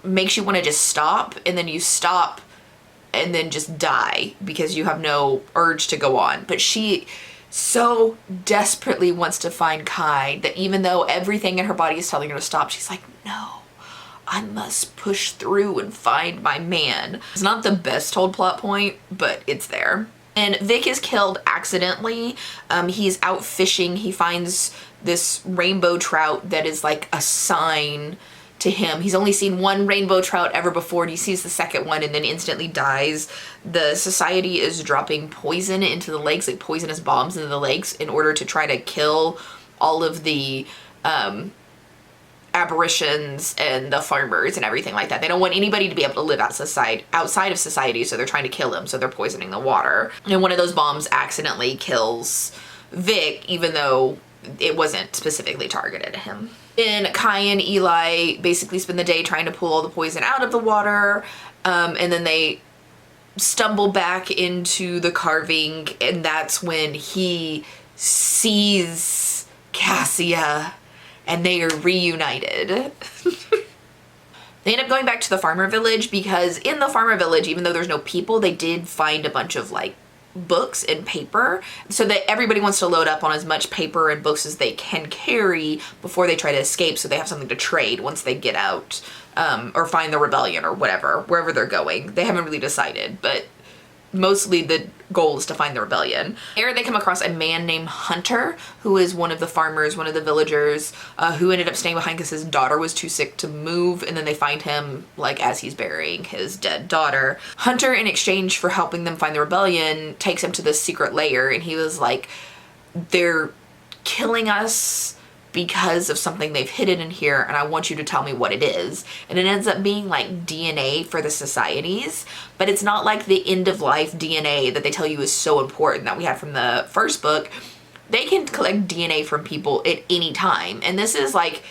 makes you want to just stop, and then you stop and then just die because you have no urge to go on. But she so desperately wants to find Kai that even though everything in her body is telling her to stop, she's like, no, I must push through and find my man. It's not the best told plot point, but it's there. And Vic is killed accidentally. He's out fishing. He finds this rainbow trout that is like a sign to him. He's only seen one rainbow trout ever before, and he sees the second one and then instantly dies. The society is dropping poison into the lakes, like poisonous bombs into the lakes, in order to try to kill all of the apparitions and the farmers and everything like that. They don't want anybody to be able to live outside of society, so they're trying to kill him, so they're poisoning the water. And one of those bombs accidentally kills Vic, even though it wasn't specifically targeted at him. And Kai and Eli basically spend the day trying to pull all the poison out of the water, and then they stumble back into the carving, and that's when he sees Cassia, and they are reunited. They end up going back to the farmer village, because in the farmer village, even though there's no people, they did find a bunch of like books and paper, so that everybody wants to load up on as much paper and books as they can carry before they try to escape, so they have something to trade once they get out, or find the rebellion or whatever, wherever they're going. They haven't really decided, but mostly the goal is to find the rebellion. There they come across a man named Hunter, who is one of the farmers, one of the villagers, who ended up staying behind because his daughter was too sick to move, and then they find him like as he's burying his dead daughter. Hunter, in exchange for helping them find the rebellion, takes him to this secret lair, and he was like, they're killing us because of something they've hidden in here, and I want you to tell me what it is. And it ends up being like DNA for the societies, but it's not like the end of life DNA that they tell you is so important that we had from the first book. They can collect DNA from people at any time, and this is like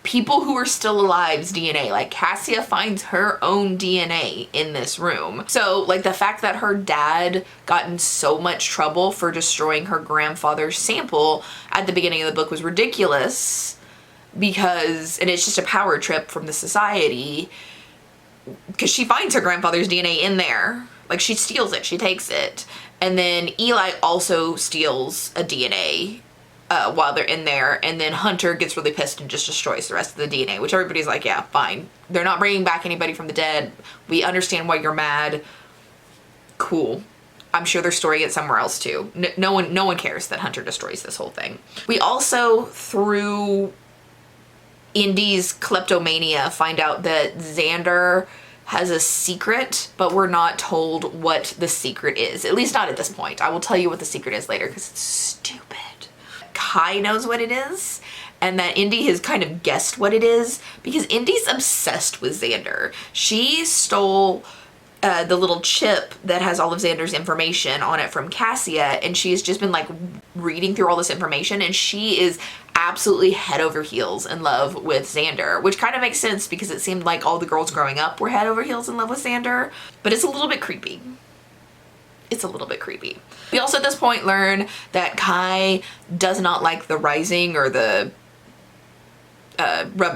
people who are still alive's DNA. Like Cassia finds her own DNA in this room. So like the fact that her dad got in so much trouble for destroying her grandfather's sample at the beginning of the book was ridiculous, because, and it's just a power trip from the society, because she finds her grandfather's DNA in there. Like she steals it, she takes it. And then Eli also steals a DNA while they're in there, and then Hunter gets really pissed and just destroys the rest of the DNA, which everybody's like, yeah, fine. They're not bringing back anybody from the dead. We understand why you're mad. Cool. I'm sure they're storing it somewhere else too. No one cares that Hunter destroys this whole thing. We also, through Indy's kleptomania, find out that Xander has a secret, but we're not told what the secret is. At least not at this point. I will tell you what the secret is later, because it's stupid. Kai knows what it is, and that Indy has kind of guessed what it is, because Indy's obsessed with Xander. She stole the little chip that has all of Xander's information on it from Cassia, and she's just been like reading through all this information, and she is absolutely head over heels in love with Xander, which kind of makes sense because it seemed like all the girls growing up were head over heels in love with Xander, but it's a little bit creepy. It's a little bit creepy. We also at this point learn that Kai does not like the Rising, or the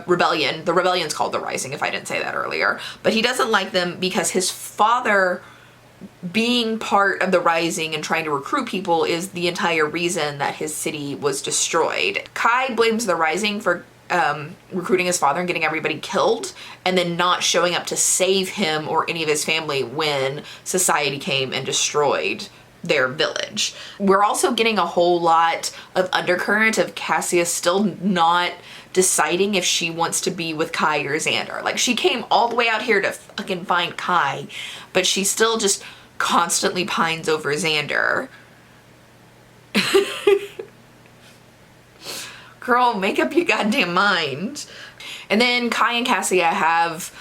rebellion. The rebellion's called the Rising, if I didn't say that earlier. But he doesn't like them because his father being part of the Rising and trying to recruit people is the entire reason that his city was destroyed. Kai blames the Rising for recruiting his father and getting everybody killed, and then not showing up to save him or any of his family when society came and destroyed their village. We're also getting a whole lot of undercurrent of Cassia still not deciding if she wants to be with Kai or Xander. Like, she came all the way out here to fucking find Kai, but she still just constantly pines over Xander. Girl, make up your goddamn mind. And then Kai and Cassia have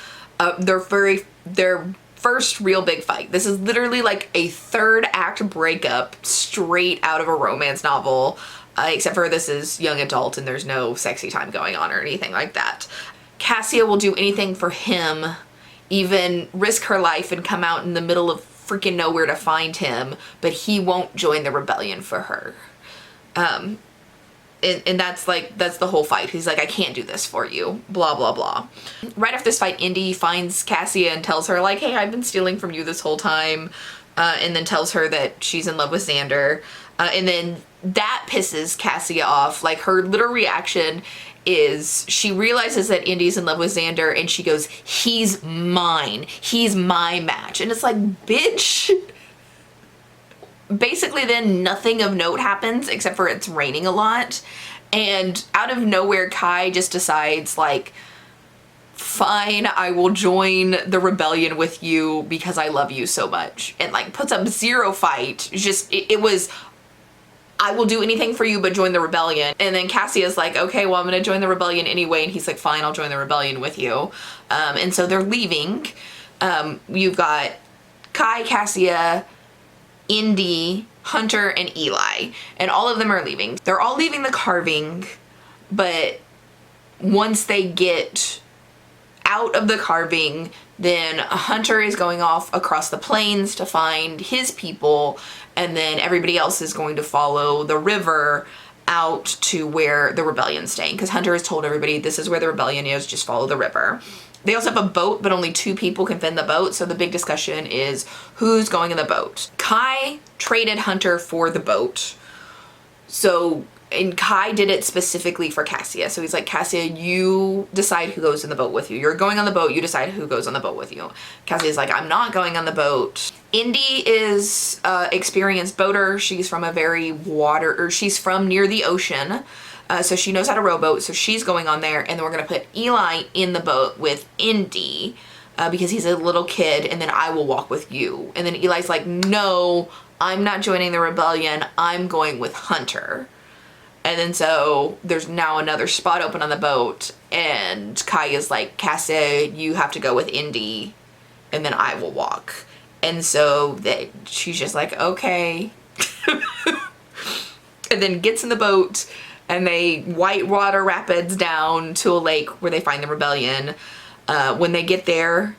their first real big fight. This is literally like a third act breakup straight out of a romance novel, except for this is young adult and there's no sexy time going on or anything like that. Cassia will do anything for him, even risk her life and come out in the middle of freaking nowhere to find him, but he won't join the rebellion for her. And that's the whole fight. He's like, I can't do this for you, blah, blah, blah. Right after this fight, Indy finds Cassia and tells her like, hey, I've been stealing from you this whole time. And then tells her that she's in love with Xander. And then that pisses Cassia off. Like, her literal reaction is she realizes that Indy's in love with Xander, and she goes, he's mine. He's my match. And it's like, bitch, Basically then nothing of note happens except for it's raining a lot. And out of nowhere, Kai just decides, like, fine, I will join the rebellion with you because I love you so much. And, like, puts up zero fight. Just, it was, I will do anything for you but join the rebellion. And then Cassia's like, okay, well, I'm gonna join the rebellion anyway. And he's like, fine, I'll join the rebellion with you. And so they're leaving. You've got Kai, Cassia, Indy, Hunter, and Eli. And all of them are leaving. They're all leaving the carving, but once they get out of the carving, then Hunter is going off across the plains to find his people, and then everybody else is going to follow the river out to where the rebellion's staying, because Hunter has told everybody this is where the rebellion is, just follow the river. They also have a boat, but only 2 people can fit in the boat, so the big discussion is who's going in the boat. Kai traded Hunter for the boat, and Kai did it specifically for Cassia. So he's like, Cassia, you decide who goes in the boat with you. You're going on the boat, you decide who goes on the boat with you. Cassia's like, I'm not going on the boat. Indy is experienced boater. She's from she's from near the ocean. So she knows how to rowboat, so she's going on there, and then we're gonna put Eli in the boat with Indy because he's a little kid, and then I will walk with you. And then Eli's like, no, I'm not joining the rebellion, I'm going with Hunter. And then so there's now another spot open on the boat, and Kai is like, Cassia, you have to go with Indy, and then I will walk. And so she's just like, okay. And then gets in the boat, and they whitewater rapids down to a lake where they find the rebellion. When they get there,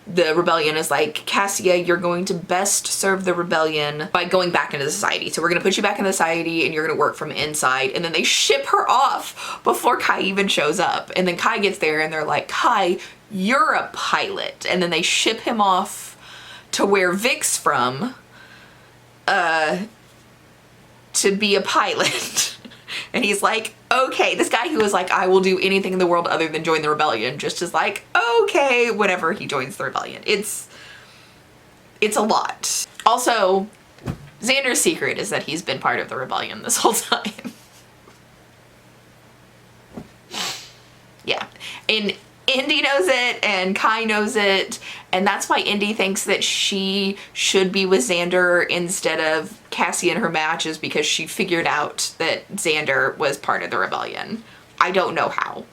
the rebellion is like, Cassia, you're going to best serve the rebellion by going back into society. So we're going to put you back in society and you're going to work from inside. And then they ship her off before Kai even shows up. And then Kai gets there and they're like, Kai, you're a pilot. And then they ship him off to where Vic's from to be a pilot. And he's like, okay, this guy who was like, I will do anything in the world other than join the rebellion, just is like, okay, whenever he joins the rebellion. It's a lot. Also, Xander's secret is that he's been part of the rebellion this whole time. Yeah. And Indy knows it, and Kai knows it, and that's why Indy thinks that she should be with Xander instead of Cassie in her match, is because she figured out that Xander was part of the rebellion. I don't know how,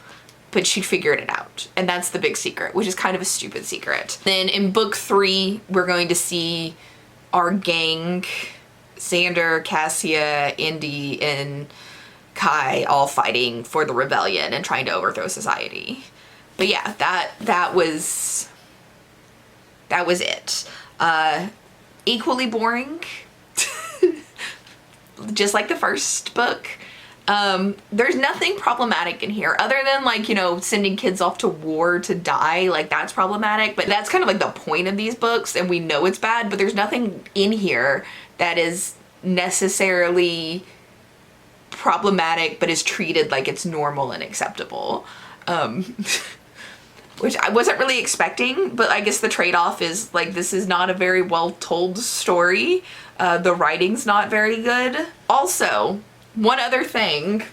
but she figured it out, and that's the big secret, which is kind of a stupid secret. Then in book 3, we're going to see our gang, Xander, Cassia, Indy, and Kai all fighting for the rebellion and trying to overthrow society. But yeah, that was it. Equally boring, just like the first book. There's nothing problematic in here other than, like, you know, sending kids off to war to die. Like, that's problematic, but that's kind of like the point of these books, and we know it's bad, but there's nothing in here that is necessarily problematic but is treated like it's normal and acceptable. Which I wasn't really expecting, but I guess the trade-off is, like, this is not a very well-told story. The writing's not very good. Also, one other thing,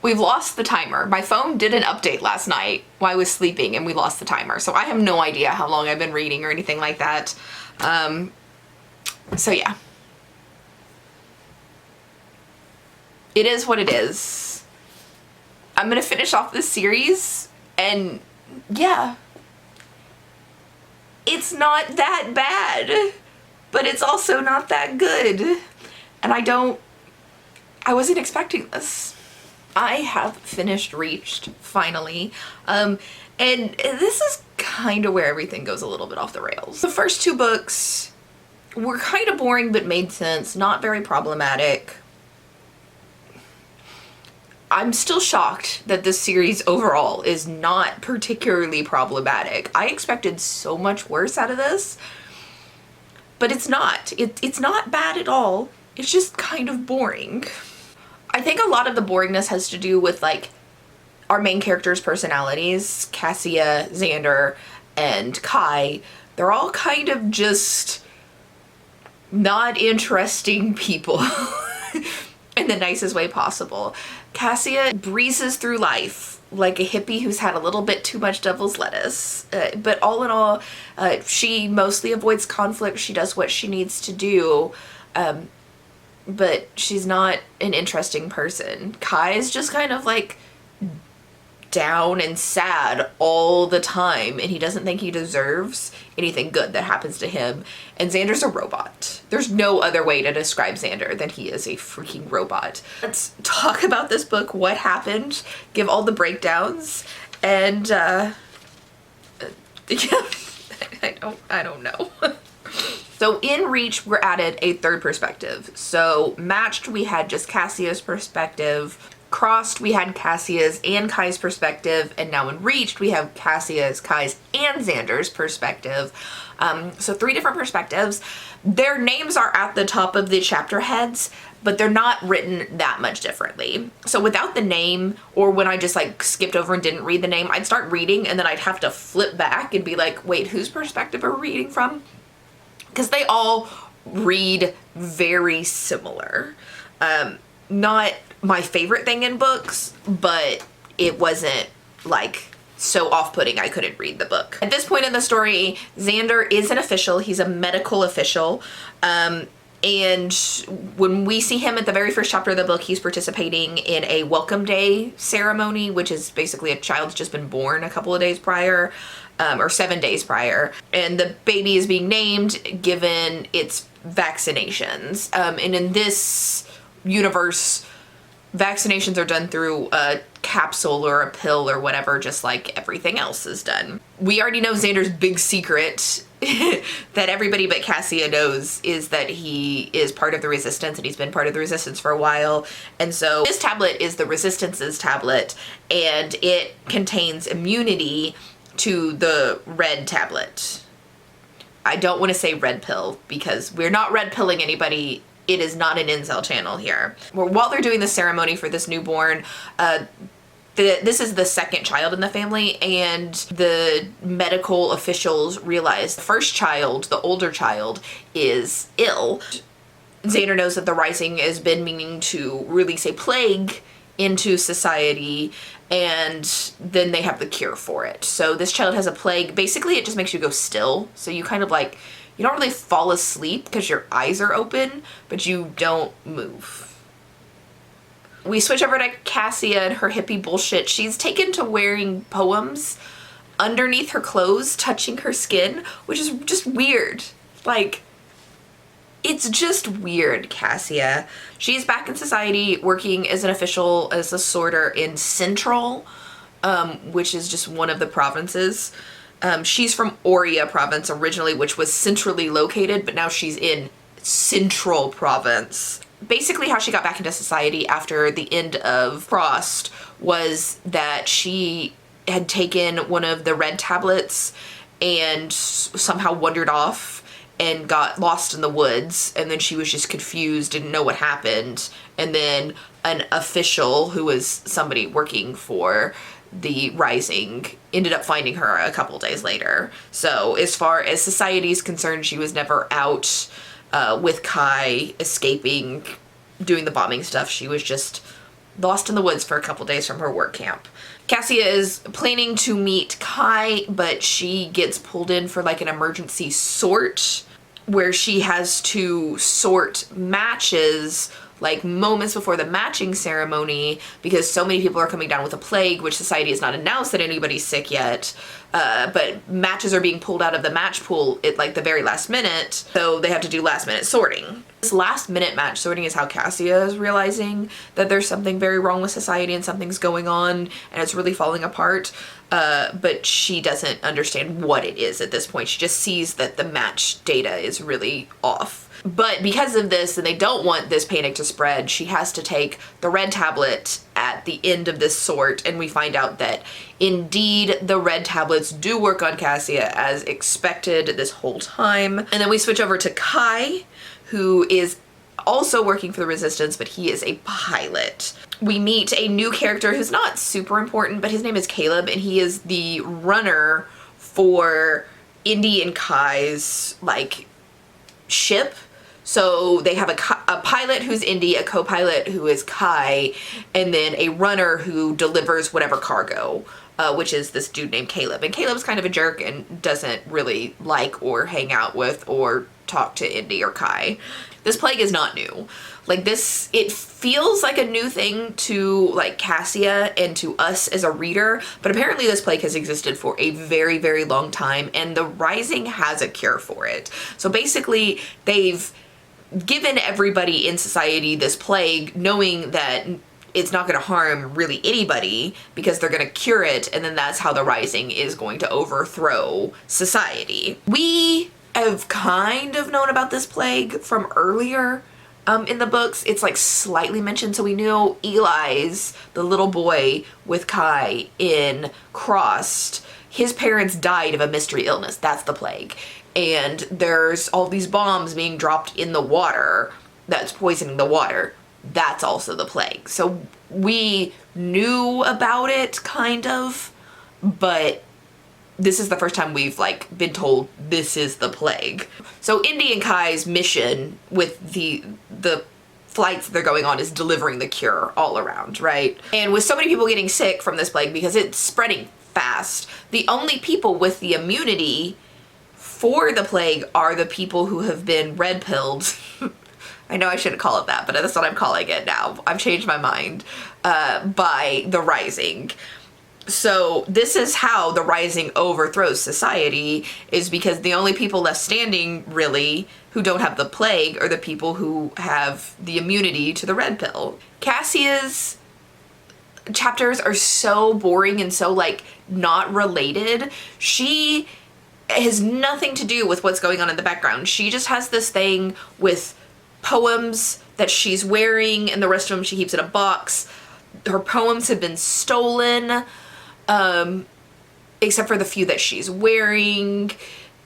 we've lost the timer. My phone did an update last night while I was sleeping, and we lost the timer. So I have no idea how long I've been reading or anything like that. So yeah. It is what it is. I'm gonna finish off this series, and yeah, it's not that bad, but it's also not that good. And I wasn't expecting this. I have finished Reached, finally. And this is kind of where everything goes a little bit off the rails. The first 2 books were kind of boring but made sense, not very problematic. I'm still shocked that this series overall is not particularly problematic. I expected so much worse out of this, but it's not. It's not bad at all. It's just kind of boring. I think a lot of the boringness has to do with, like, our main characters' personalities. Cassia, Xander, and Kai. They're all kind of just not interesting people in the nicest way possible. Cassia breezes through life like a hippie who's had a little bit too much devil's lettuce. But all in all, she mostly avoids conflict. She does what she needs to do. But she's not an interesting person. Kai is just kind of like down and sad all the time, and he doesn't think he deserves anything good that happens to him. And Xander's a robot. There's no other way to describe Xander than he is a freaking robot. Let's talk about this book, what happened, give all the breakdowns, and yeah, I don't know. So in Reach, we're added a third perspective. So Matched, we had just Cassia's perspective. Crossed, we had Cassia's and Kai's perspective, and now in Reached, we have Cassia's, Kai's, and Xander's perspective. So 3 different perspectives. Their names are at the top of the chapter heads, but they're not written that much differently. So without the name, or when I just like skipped over and didn't read the name, I'd start reading and then I'd have to flip back and be like, wait, whose perspective are we reading from? Because they all read very similar. Not my favorite thing in books, but it wasn't like so off-putting I couldn't read the book. At this point in the story, Xander is an official. He's a medical official. And when we see him at the very first chapter of the book, he's participating in a welcome day ceremony, which is basically a child's just been born a couple of days prior, or 7 days prior. And the baby is being named given its vaccinations. And in this universe, vaccinations are done through a capsule or a pill or whatever, just like everything else is done. We already know Xander's big secret that everybody but Cassia knows is that he is part of the Resistance, and he's been part of the Resistance for a while. And so this tablet is the Resistance's tablet, and it contains immunity to the red tablet. I don't want to say red pill because we're not red pilling anybody. It is not an incel channel here. While they're doing the ceremony for this newborn, this is the second child in the family, and the medical officials realize the first child, the older child, is ill. Xander knows that the Rising has been meaning to release a plague into society, and then they have the cure for it. So this child has a plague. Basically, it just makes you go still. So you kind of like, you don't really fall asleep because your eyes are open, but you don't move. We switch over to Cassia and her hippie bullshit. She's taken to wearing poems underneath her clothes, touching her skin, which is just weird. Like, it's just weird, Cassia. She's back in society working as an official, as a sorter in Central, which is just one of the provinces. She's from Oria province originally, which was centrally located, but now she's in Central province. Basically how she got back into society after the end of Frost was that she had taken one of the red tablets and somehow wandered off and got lost in the woods, and then she was just confused, didn't know what happened, and then an official who was somebody working for the Rising ended up finding her a couple days later. So as far as society is concerned, she was never out with Kai escaping, doing the bombing stuff. She was just lost in the woods for a couple days from her work camp. Cassia is planning to meet Kai, but she gets pulled in for like an emergency sort where she has to sort matches like moments before the matching ceremony because so many people are coming down with a plague, which society has not announced that anybody's sick yet. But matches are being pulled out of the match pool at like the very last minute, so they have to do last minute sorting. This last minute match sorting is how Cassia is realizing that there's something very wrong with society and something's going on and it's really falling apart. But she doesn't understand what it is at this point. She just sees that the match data is really off. But because of this, and they don't want this panic to spread, she has to take the red tablet at the end of this sort, and we find out that indeed the red tablets do work on Cassia as expected this whole time. And then we switch over to Kai, who is also working for the Resistance, but he is a pilot. We meet a new character who's not super important, but his name is Caleb, and he is the runner for Indy and Kai's like ship So they have a pilot who's Indy, a co-pilot who is Kai, and then a runner who delivers whatever cargo, which is this dude named Caleb. And Caleb's kind of a jerk and doesn't really like or hang out with or talk to Indy or Kai. This plague is not new. Like this, it feels like a new thing to like Cassia and to us as a reader, but apparently this plague has existed for a very, very long time, and the Rising has a cure for it. So basically, they've given everybody in society this plague, knowing that it's not going to harm really anybody because they're going to cure it, and then that's how the Rising is going to overthrow society. We have kind of known about this plague from earlier in the books. It's like slightly mentioned, so we knew Eli's, the little boy with Kai in Crossed, his parents died of a mystery illness. That's the plague. And there's all these bombs being dropped in the water that's poisoning the water. That's also the plague. So we knew about it, kind of, but this is the first time we've like been told this is the plague. So Indy and Kai's mission with the flights they're going on is delivering the cure all around, right? And with so many people getting sick from this plague because it's spreading fast, the only people with the immunity for the plague are the people who have been red pilled. I know I shouldn't call it that, but that's what I'm calling it now. I've changed my mind, by the Rising. So this is how the Rising overthrows society, is because the only people left standing really who don't have the plague are the people who have the immunity to the red pill. Cassia's chapters are so boring and so like not related. She has nothing to do with what's going on in the background. She just has this thing with poems that she's wearing, and the rest of them she keeps in a box. Her poems have been stolen, except for the few that she's wearing.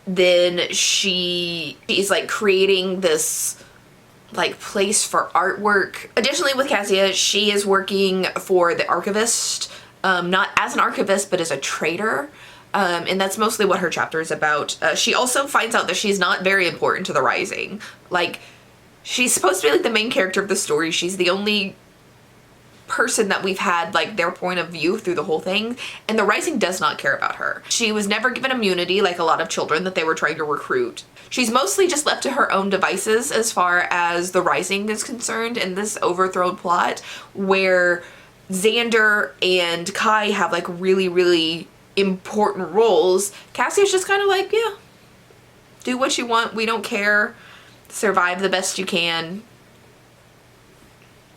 Then she's like creating this like place for artwork. Additionally, with Cassia, she is working for the archivist, not as an archivist, but as a trader. And that's mostly what her chapter is about. She also finds out that she's not very important to the Rising. Like, she's supposed to be like the main character of the story. She's the only person that we've had like their point of view through the whole thing, and the Rising does not care about her. She was never given immunity like a lot of children that they were trying to recruit. She's mostly just left to her own devices as far as the Rising is concerned in this overthrown plot, where Xander and Kai have like really, really important roles. Cassia's just kind of like, yeah, do what you want, we don't care, survive the best you can,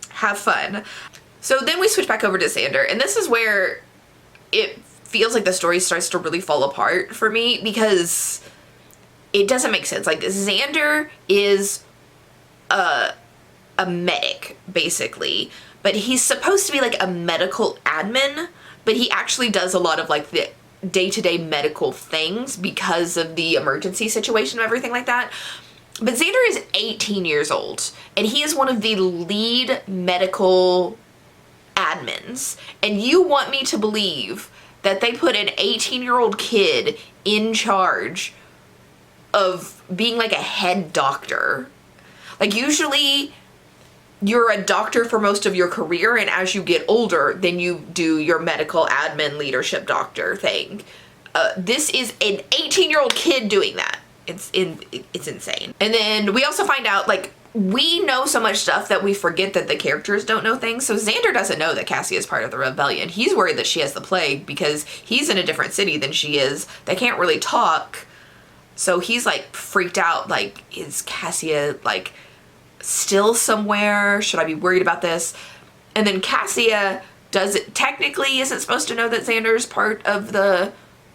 have fun. So then we switch back over to Xander, and this is where it feels like the story starts to really fall apart for me, because it doesn't make sense. Like, Xander is a medic, basically, but he's supposed to be like a medical admin, but he actually does a lot of like the day-to-day medical things because of the emergency situation and everything like that. But Xander is 18 years old, and he is one of the lead medical admins. And you want me to believe that they put an 18-year-old kid in charge of being like a head doctor? Like, usually you're a doctor for most of your career, and as you get older, then you do your medical admin leadership doctor thing. This is an 18-year-old kid doing that. It's insane. And then we also find out, like, we know so much stuff that we forget that the characters don't know things. So Xander doesn't know that Cassia is part of the rebellion. He's worried that she has the plague because he's in a different city than she is. They can't really talk. So he's like freaked out. Like, is Cassia like still somewhere? Should I be worried about this? And then Cassia technically isn't supposed to know that Xander's part of the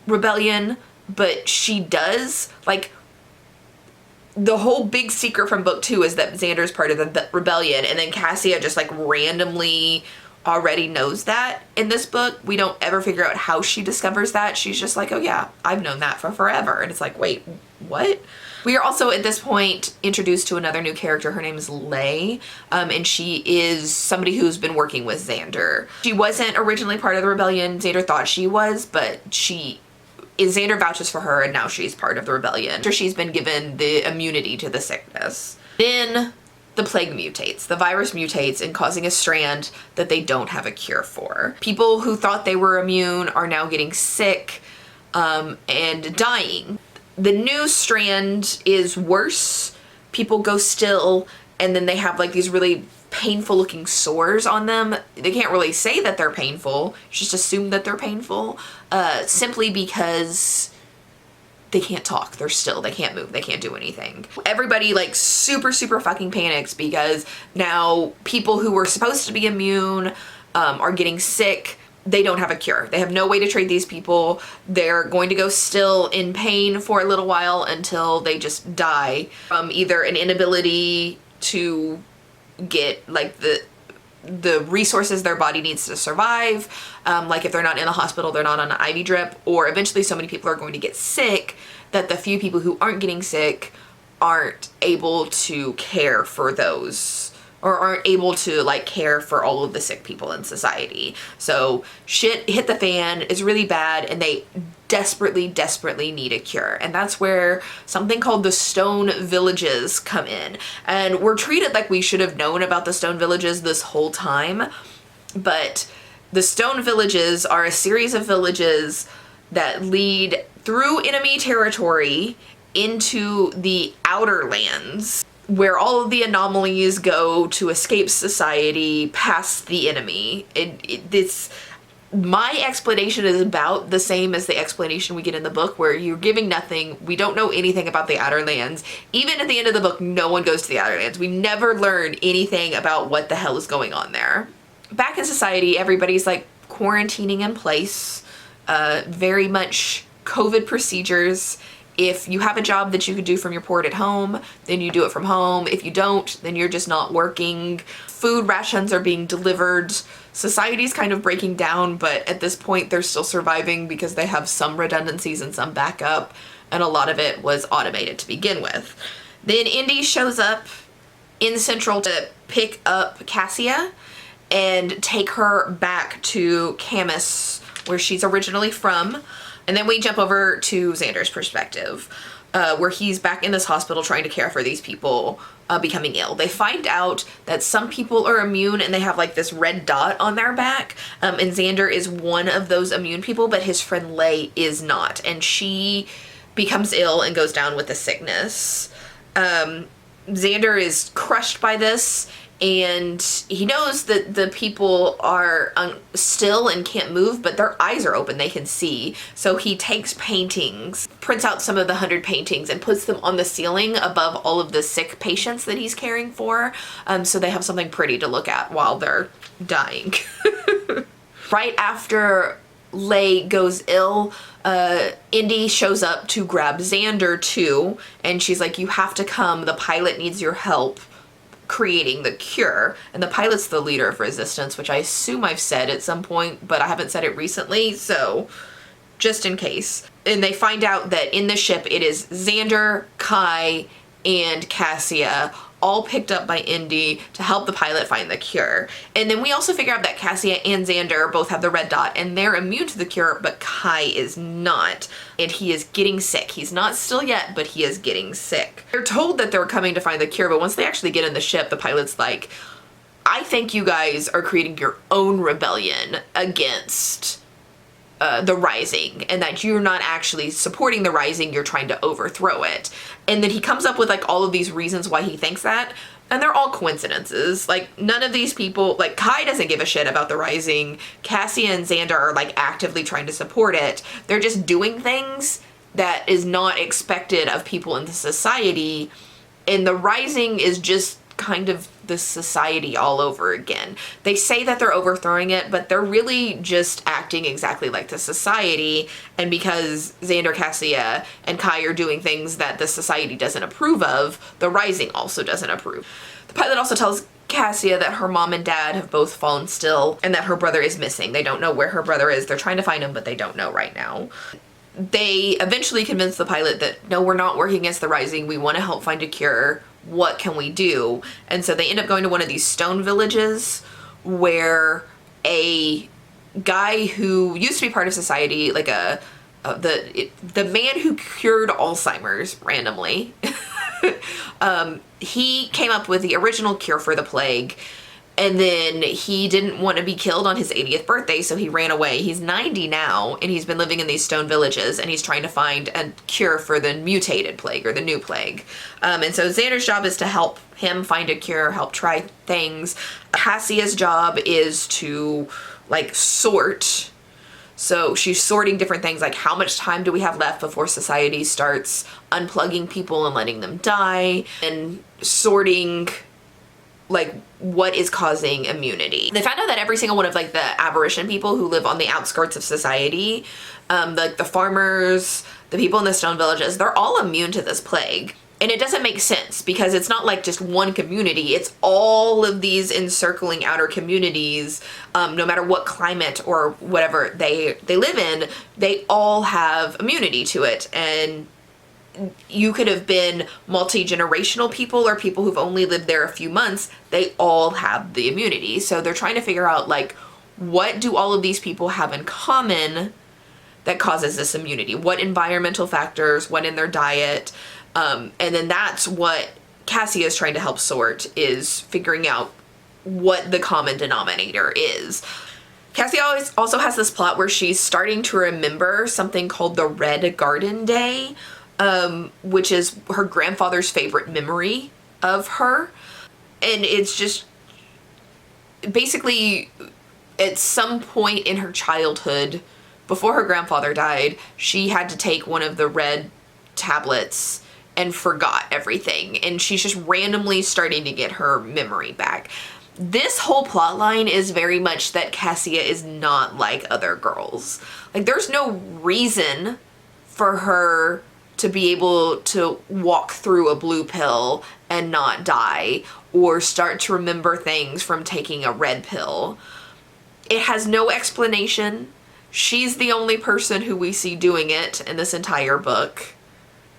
rebellion, but she does. Like, the whole big secret from book 2 is that Xander's part of the rebellion, and then Cassia just like randomly already knows that in this book. We don't ever figure out how she discovers that. She's just like, oh yeah, I've known that for forever. And it's like, wait, what? We are also at this point introduced to another new character. Her name is Lei, and she is somebody who's been working with Xander. She wasn't originally part of the rebellion. Xander thought she was, but she Xander vouches for her, and now she's part of the rebellion after she's been given the immunity to the sickness. Then the plague mutates. The virus mutates and causing a strand that they don't have a cure for. People who thought they were immune are now getting sick and dying. The new strand is worse. People go still, and then they have like these really painful looking sores on them. They can't really say that they're painful, just assume that they're painful, simply because they can't talk. They can't move, they can't do anything. Everybody like super fucking panics because now people who were supposed to be immune are getting sick. They don't have a cure. They have no way to treat these people. They're going to go still in pain for a little while until they just die from either an inability to get like the resources their body needs to survive. Like if they're not in the hospital, they're not on an IV drip, or eventually so many people are going to get sick that the few people who aren't getting sick aren't able to care for those, or aren't able to like care for all of the sick people in society. So shit hit the fan, is really bad, and they desperately need a cure. And that's where something called the Stone Villages come in. And we're treated like we should have known about the Stone Villages this whole time. But the Stone Villages are a series of villages that lead through enemy territory into the Outer Lands, where all of the anomalies go to escape society past the enemy. My explanation is about the same as the explanation we get in the book, where you're giving nothing. We don't know anything about the Outer Lands. Even at the end of the book, no one goes to the Outer Lands. We never learn anything about what the hell is going on there. Back in society, everybody's like quarantining in place, very much COVID procedures. If you have a job that you could do from your port at home, then you do it from home. If you don't, then you're just not working. Food rations are being delivered. Society's kind of breaking down, but at this point they're still surviving because they have some redundancies and some backup, and a lot of it was automated to begin with. Then Indy shows up in Central to pick up Cassia and take her back to Camus, where she's originally from. And then we jump over to Xander's perspective, where he's back in this hospital trying to care for these people becoming ill. They find out that some people are immune and they have like this red dot on their back. And Xander is one of those immune people, but his friend Lei is not. And she becomes ill and goes down with the sickness. Xander is crushed by this, and he knows that the people are still and can't move, but their eyes are open, they can see. So he takes paintings, prints out some of the 100 paintings and puts them on the ceiling above all of the sick patients that he's caring for, so they have something pretty to look at while they're dying. Right after Lei goes ill, Indy shows up to grab Xander too, and she's like, you have to come, the pilot needs your help creating the cure. And the pilot's the leader of resistance, which I assume I've said at some point, but I haven't said it recently, so just in case. And they find out that in the ship it is Xander, Kai, and Cassia, all picked up by Indy to help the pilot find the cure. And then we also figure out that Cassia and Xander both have the red dot, and they're immune to the cure, but Kai is not. And he is getting sick. He's not still yet, but he is getting sick. They're told that they're coming to find the cure, but once they actually get in the ship, the pilot's like, I think you guys are creating your own rebellion against the Rising, and that you're not actually supporting the Rising, you're trying to overthrow it. And then he comes up with like all of these reasons why he thinks that, and they're all coincidences. Like none of these people, like Kai doesn't give a shit about the Rising, Cassia and Xander are like actively trying to support it. They're just doing things that is not expected of people in the society, and the Rising is just kind of the society all over again. They say that they're overthrowing it, but they're really just acting exactly like the society, and because Xander, Cassia, and Kai are doing things that the society doesn't approve of, the Rising also doesn't approve. The pilot also tells Cassia that her mom and dad have both fallen still, and that her brother is missing. They don't know where her brother is. They're trying to find him, but they don't know right now. They eventually convince the pilot that, no, we're not working against the Rising. We want to help find a cure. What can we do? And so they end up going to one of these stone villages where a guy who used to be part of society, like a the man who cured Alzheimer's randomly. He came up with the original cure for the plague, and then he didn't want to be killed on his 80th birthday, so he ran away. He's 90 now, and he's been living in these stone villages, and he's trying to find a cure for the mutated plague, or the new plague. And so Xander's job is to help him find a cure, help try things. Cassia's job is to, like, sort. So she's sorting different things, like how much time do we have left before society starts unplugging people and letting them die, and sorting like what is causing immunity. They found out that every single one of like the aberration people who live on the outskirts of society, like the farmers, the people in the stone villages, they're all immune to this plague. And it doesn't make sense because it's not like just one community, it's all of these encircling outer communities. No matter what climate or whatever they live in, they all have immunity to it. And you could have been multi-generational people or people who've only lived there a few months, they all have the immunity. So they're trying to figure out, like, what do all of these people have in common that causes this immunity? What environmental factors, what in their diet? And then that's what Cassia is trying to help sort, is figuring out what the common denominator is. Cassia also has this plot where she's starting to remember something called the Red Garden Day, which is her grandfather's favorite memory of her. And it's just basically at some point in her childhood, before her grandfather died, she had to take one of the red tablets and forgot everything. And she's just randomly starting to get her memory back. This whole plot line is very much that Cassia is not like other girls. Like, there's no reason for her to be able to walk through a blue pill and not die, or start to remember things from taking a red pill. It has no explanation. She's the only person who we see doing it in this entire book,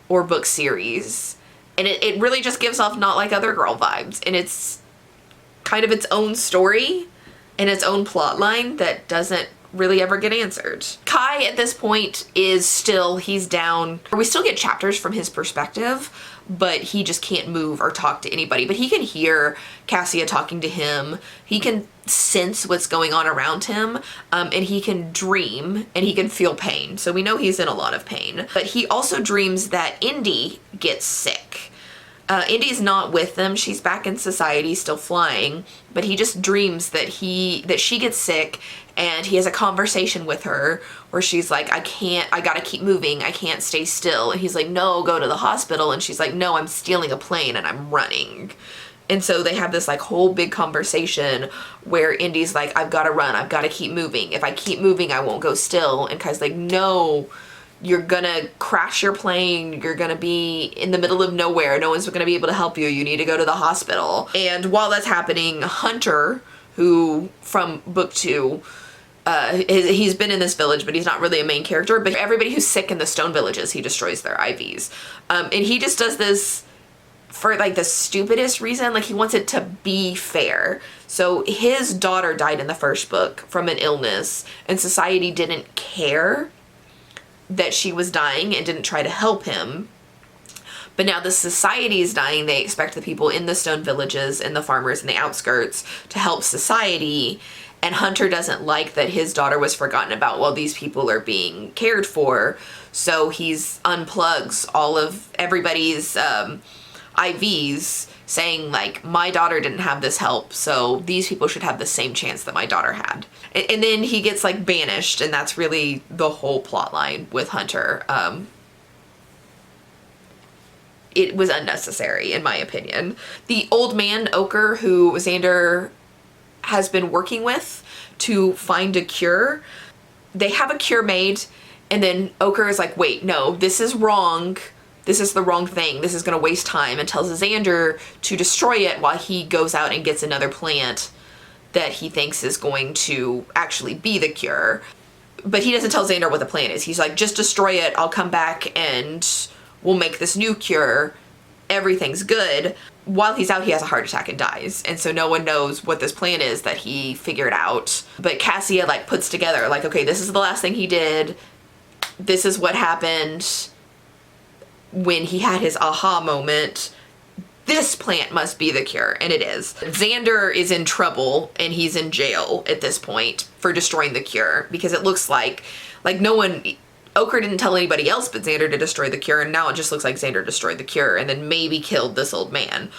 or book series. And it really just gives off not like other girl vibes. And it's kind of its own story and its own plot line that doesn't really ever get answered. Kai at this point is still, he's down. We still get chapters from his perspective, but he just can't move or talk to anybody. But he can hear Cassia talking to him. He can sense what's going on around him, and he can dream, and he can feel pain. So we know he's in a lot of pain. But he also dreams that Indy gets sick. Indy's not with them. She's back in society, still flying, but he just dreams that she gets sick, and he has a conversation with her where she's like, I gotta keep moving. I can't stay still. And he's like, no, go to the hospital. And she's like, no, I'm stealing a plane and I'm running. And so they have this like whole big conversation where Indy's like, I've gotta run. I've gotta keep moving. If I keep moving, I won't go still. And Kai's like, no, you're gonna crash your plane. You're gonna be in the middle of nowhere. No one's gonna be able to help you. You need to go to the hospital. And while that's happening, Hunter, who from book 2, he's been in this village, but he's not really a main character. But everybody who's sick in the stone villages, he destroys their IVs. And he just does this for like the stupidest reason. Like, he wants it to be fair. So his daughter died in the first book from an illness, and society didn't care that she was dying and didn't try to help him. But now the society is dying. They expect the people in the stone villages and the farmers in the outskirts to help society. And Hunter doesn't like that his daughter was forgotten about while these people are being cared for. So he's unplugs all of everybody's IVs, saying like, my daughter didn't have this help, so these people should have the same chance that my daughter had. And then he gets like banished, and that's really the whole plot line with Hunter. It was unnecessary, in my opinion. The old man, Ochre, who Xander has been working with to find a cure, they have a cure made, and then Ochre is like, wait, no, this is wrong. This is the wrong thing. This is gonna waste time, and tells Xander to destroy it while he goes out and gets another plant that he thinks is going to actually be the cure. But he doesn't tell Xander what the plan is. He's like, just destroy it. I'll come back and we'll make this new cure. Everything's good. While he's out, he has a heart attack and dies. And so no one knows what this plan is that he figured out. But Cassia like puts together like, okay, this is the last thing he did. this is what happened when he had his aha moment. This plant must be the cure, and it is. Xander is in trouble, and he's in jail at this point for destroying the cure, because it looks like no one, Ochre didn't tell anybody else but Xander to destroy the cure, and now it just looks like Xander destroyed the cure and then maybe killed this old man.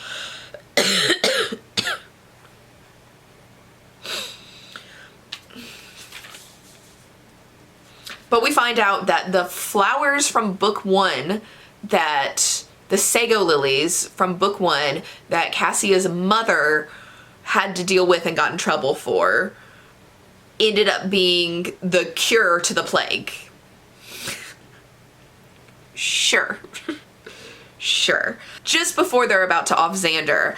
But we find out that the flowers from book 1, that the sago lilies from book 1 that Cassia's mother had to deal with and got in trouble for, ended up being the cure to the plague. Sure. Sure. Just before they're about to off Xander,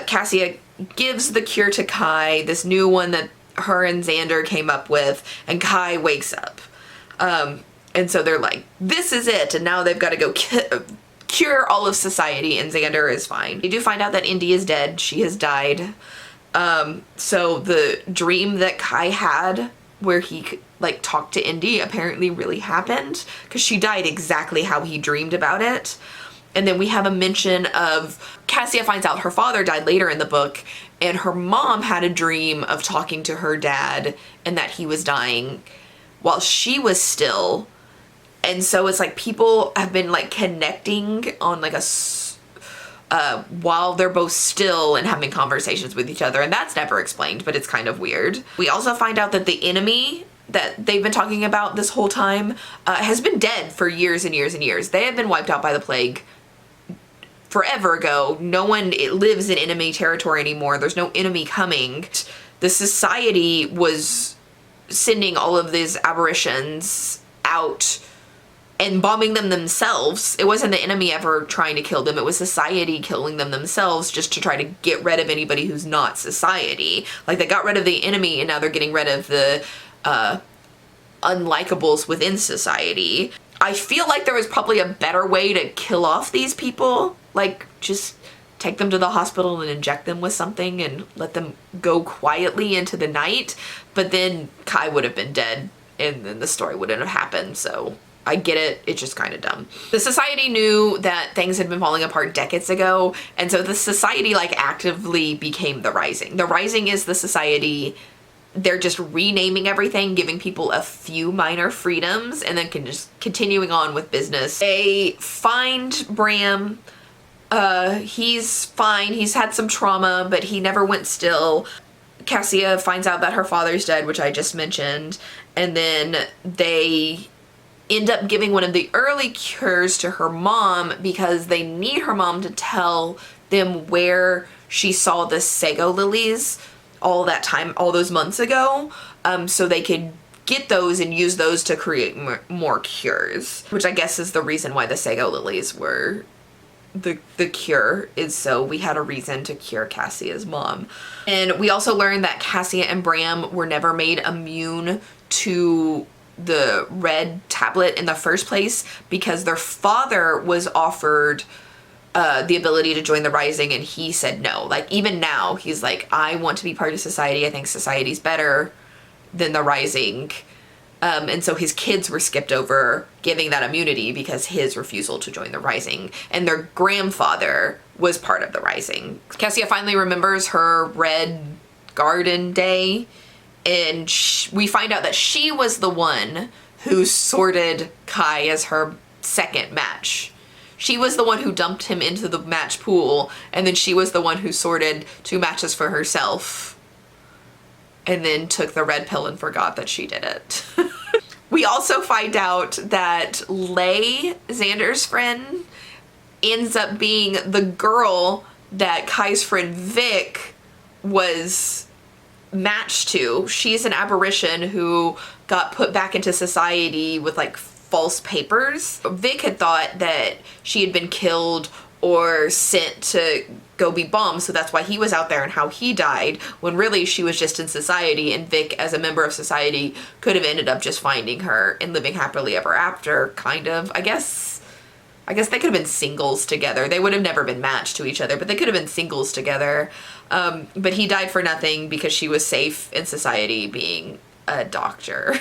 Cassia gives the cure to Kai, this new one that her and Xander came up with, and Kai wakes up. And so they're like, this is it, and now they've got to go cure all of society, and Xander is fine. You do find out that Indy is dead. She has died. So the dream that Kai had where he like talked to Indy apparently really happened, because she died exactly how he dreamed about it. And then we have a mention of Cassia finds out her father died later in the book, and her mom had a dream of talking to her dad and that he was dying while she was still. And so it's like people have been like connecting on like while they're both still and having conversations with each other, and that's never explained, but it's kind of weird. We also find out that the enemy that they've been talking about this whole time has been dead for years and years and years. They have been wiped out by the plague forever ago. No one lives in enemy territory anymore. There's no enemy coming. The society was sending all of these aberrations out and bombing them themselves. It wasn't the enemy ever trying to kill them. It was society killing them themselves just to try to get rid of anybody who's not society. Like, they got rid of the enemy and now they're getting rid of the unlikables within society. I feel like there was probably a better way to kill off these people. Like, just take them to the hospital and inject them with something and let them go quietly into the night. But then Kai would have been dead and then the story wouldn't have happened, so I get it. It's just kind of dumb. The society knew that things had been falling apart decades ago, and so the society like actively became the Rising. The Rising is the society. They're just renaming everything, giving people a few minor freedoms, and then just continuing on with business. They find Bram. He's fine. He's had some trauma, but he never went still. Cassia finds out that her father's dead, which I just mentioned, and then they end up giving one of the early cures to her mom because they need her mom to tell them where she saw the sago lilies all that time, all those months ago, so they could get those and use those to create more cures, which I guess is the reason why the sago lilies were the cure, is so we had a reason to cure Cassia's mom. And we also learned that Cassia and Bram were never made immune to the red tablet in the first place because their father was offered the ability to join the Rising and he said no. Like, even now he's like, I want to be part of society. I think society's better than the Rising. And so his kids were skipped over giving that immunity because his refusal to join the Rising, and their grandfather was part of the Rising. Cassia finally remembers her red garden day, and we find out that she was the one who sorted Kai as her second match. She was the one who dumped him into the match pool, and then she was the one who sorted 2 matches for herself, and then took the red pill and forgot that she did it. We also find out that Lay, Xander's friend, ends up being the girl that Kai's friend Vic was matched to. She's an aberration who got put back into society with like false papers. Vic had thought that she had been killed or sent to go be bombed, so that's why he was out there and how he died, when really she was just in society, and Vic, as a member of society, could have ended up just finding her and living happily ever after, kind of. I guess they could have been singles together. They would have never been matched to each other, but they could have been singles together. But he died for nothing because she was safe in society being a doctor.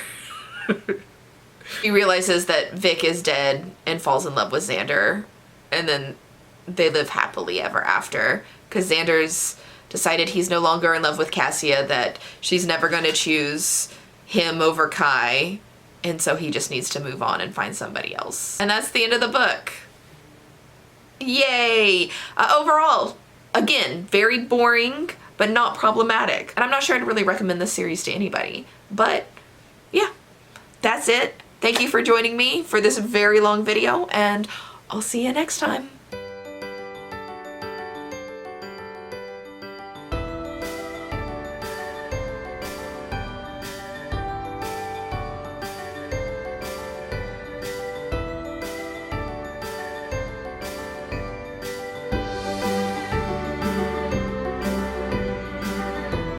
He realizes that Vic is dead and falls in love with Xander, and then they live happily ever after, because Xander's decided he's no longer in love with Cassia, that she's never going to choose him over Kai, and so he just needs to move on and find somebody else. And that's the end of the book. Yay! Overall, again, very boring, but not problematic. And I'm not sure I'd really recommend this series to anybody. But yeah, that's it. Thank you for joining me for this very long video, and I'll see you next time.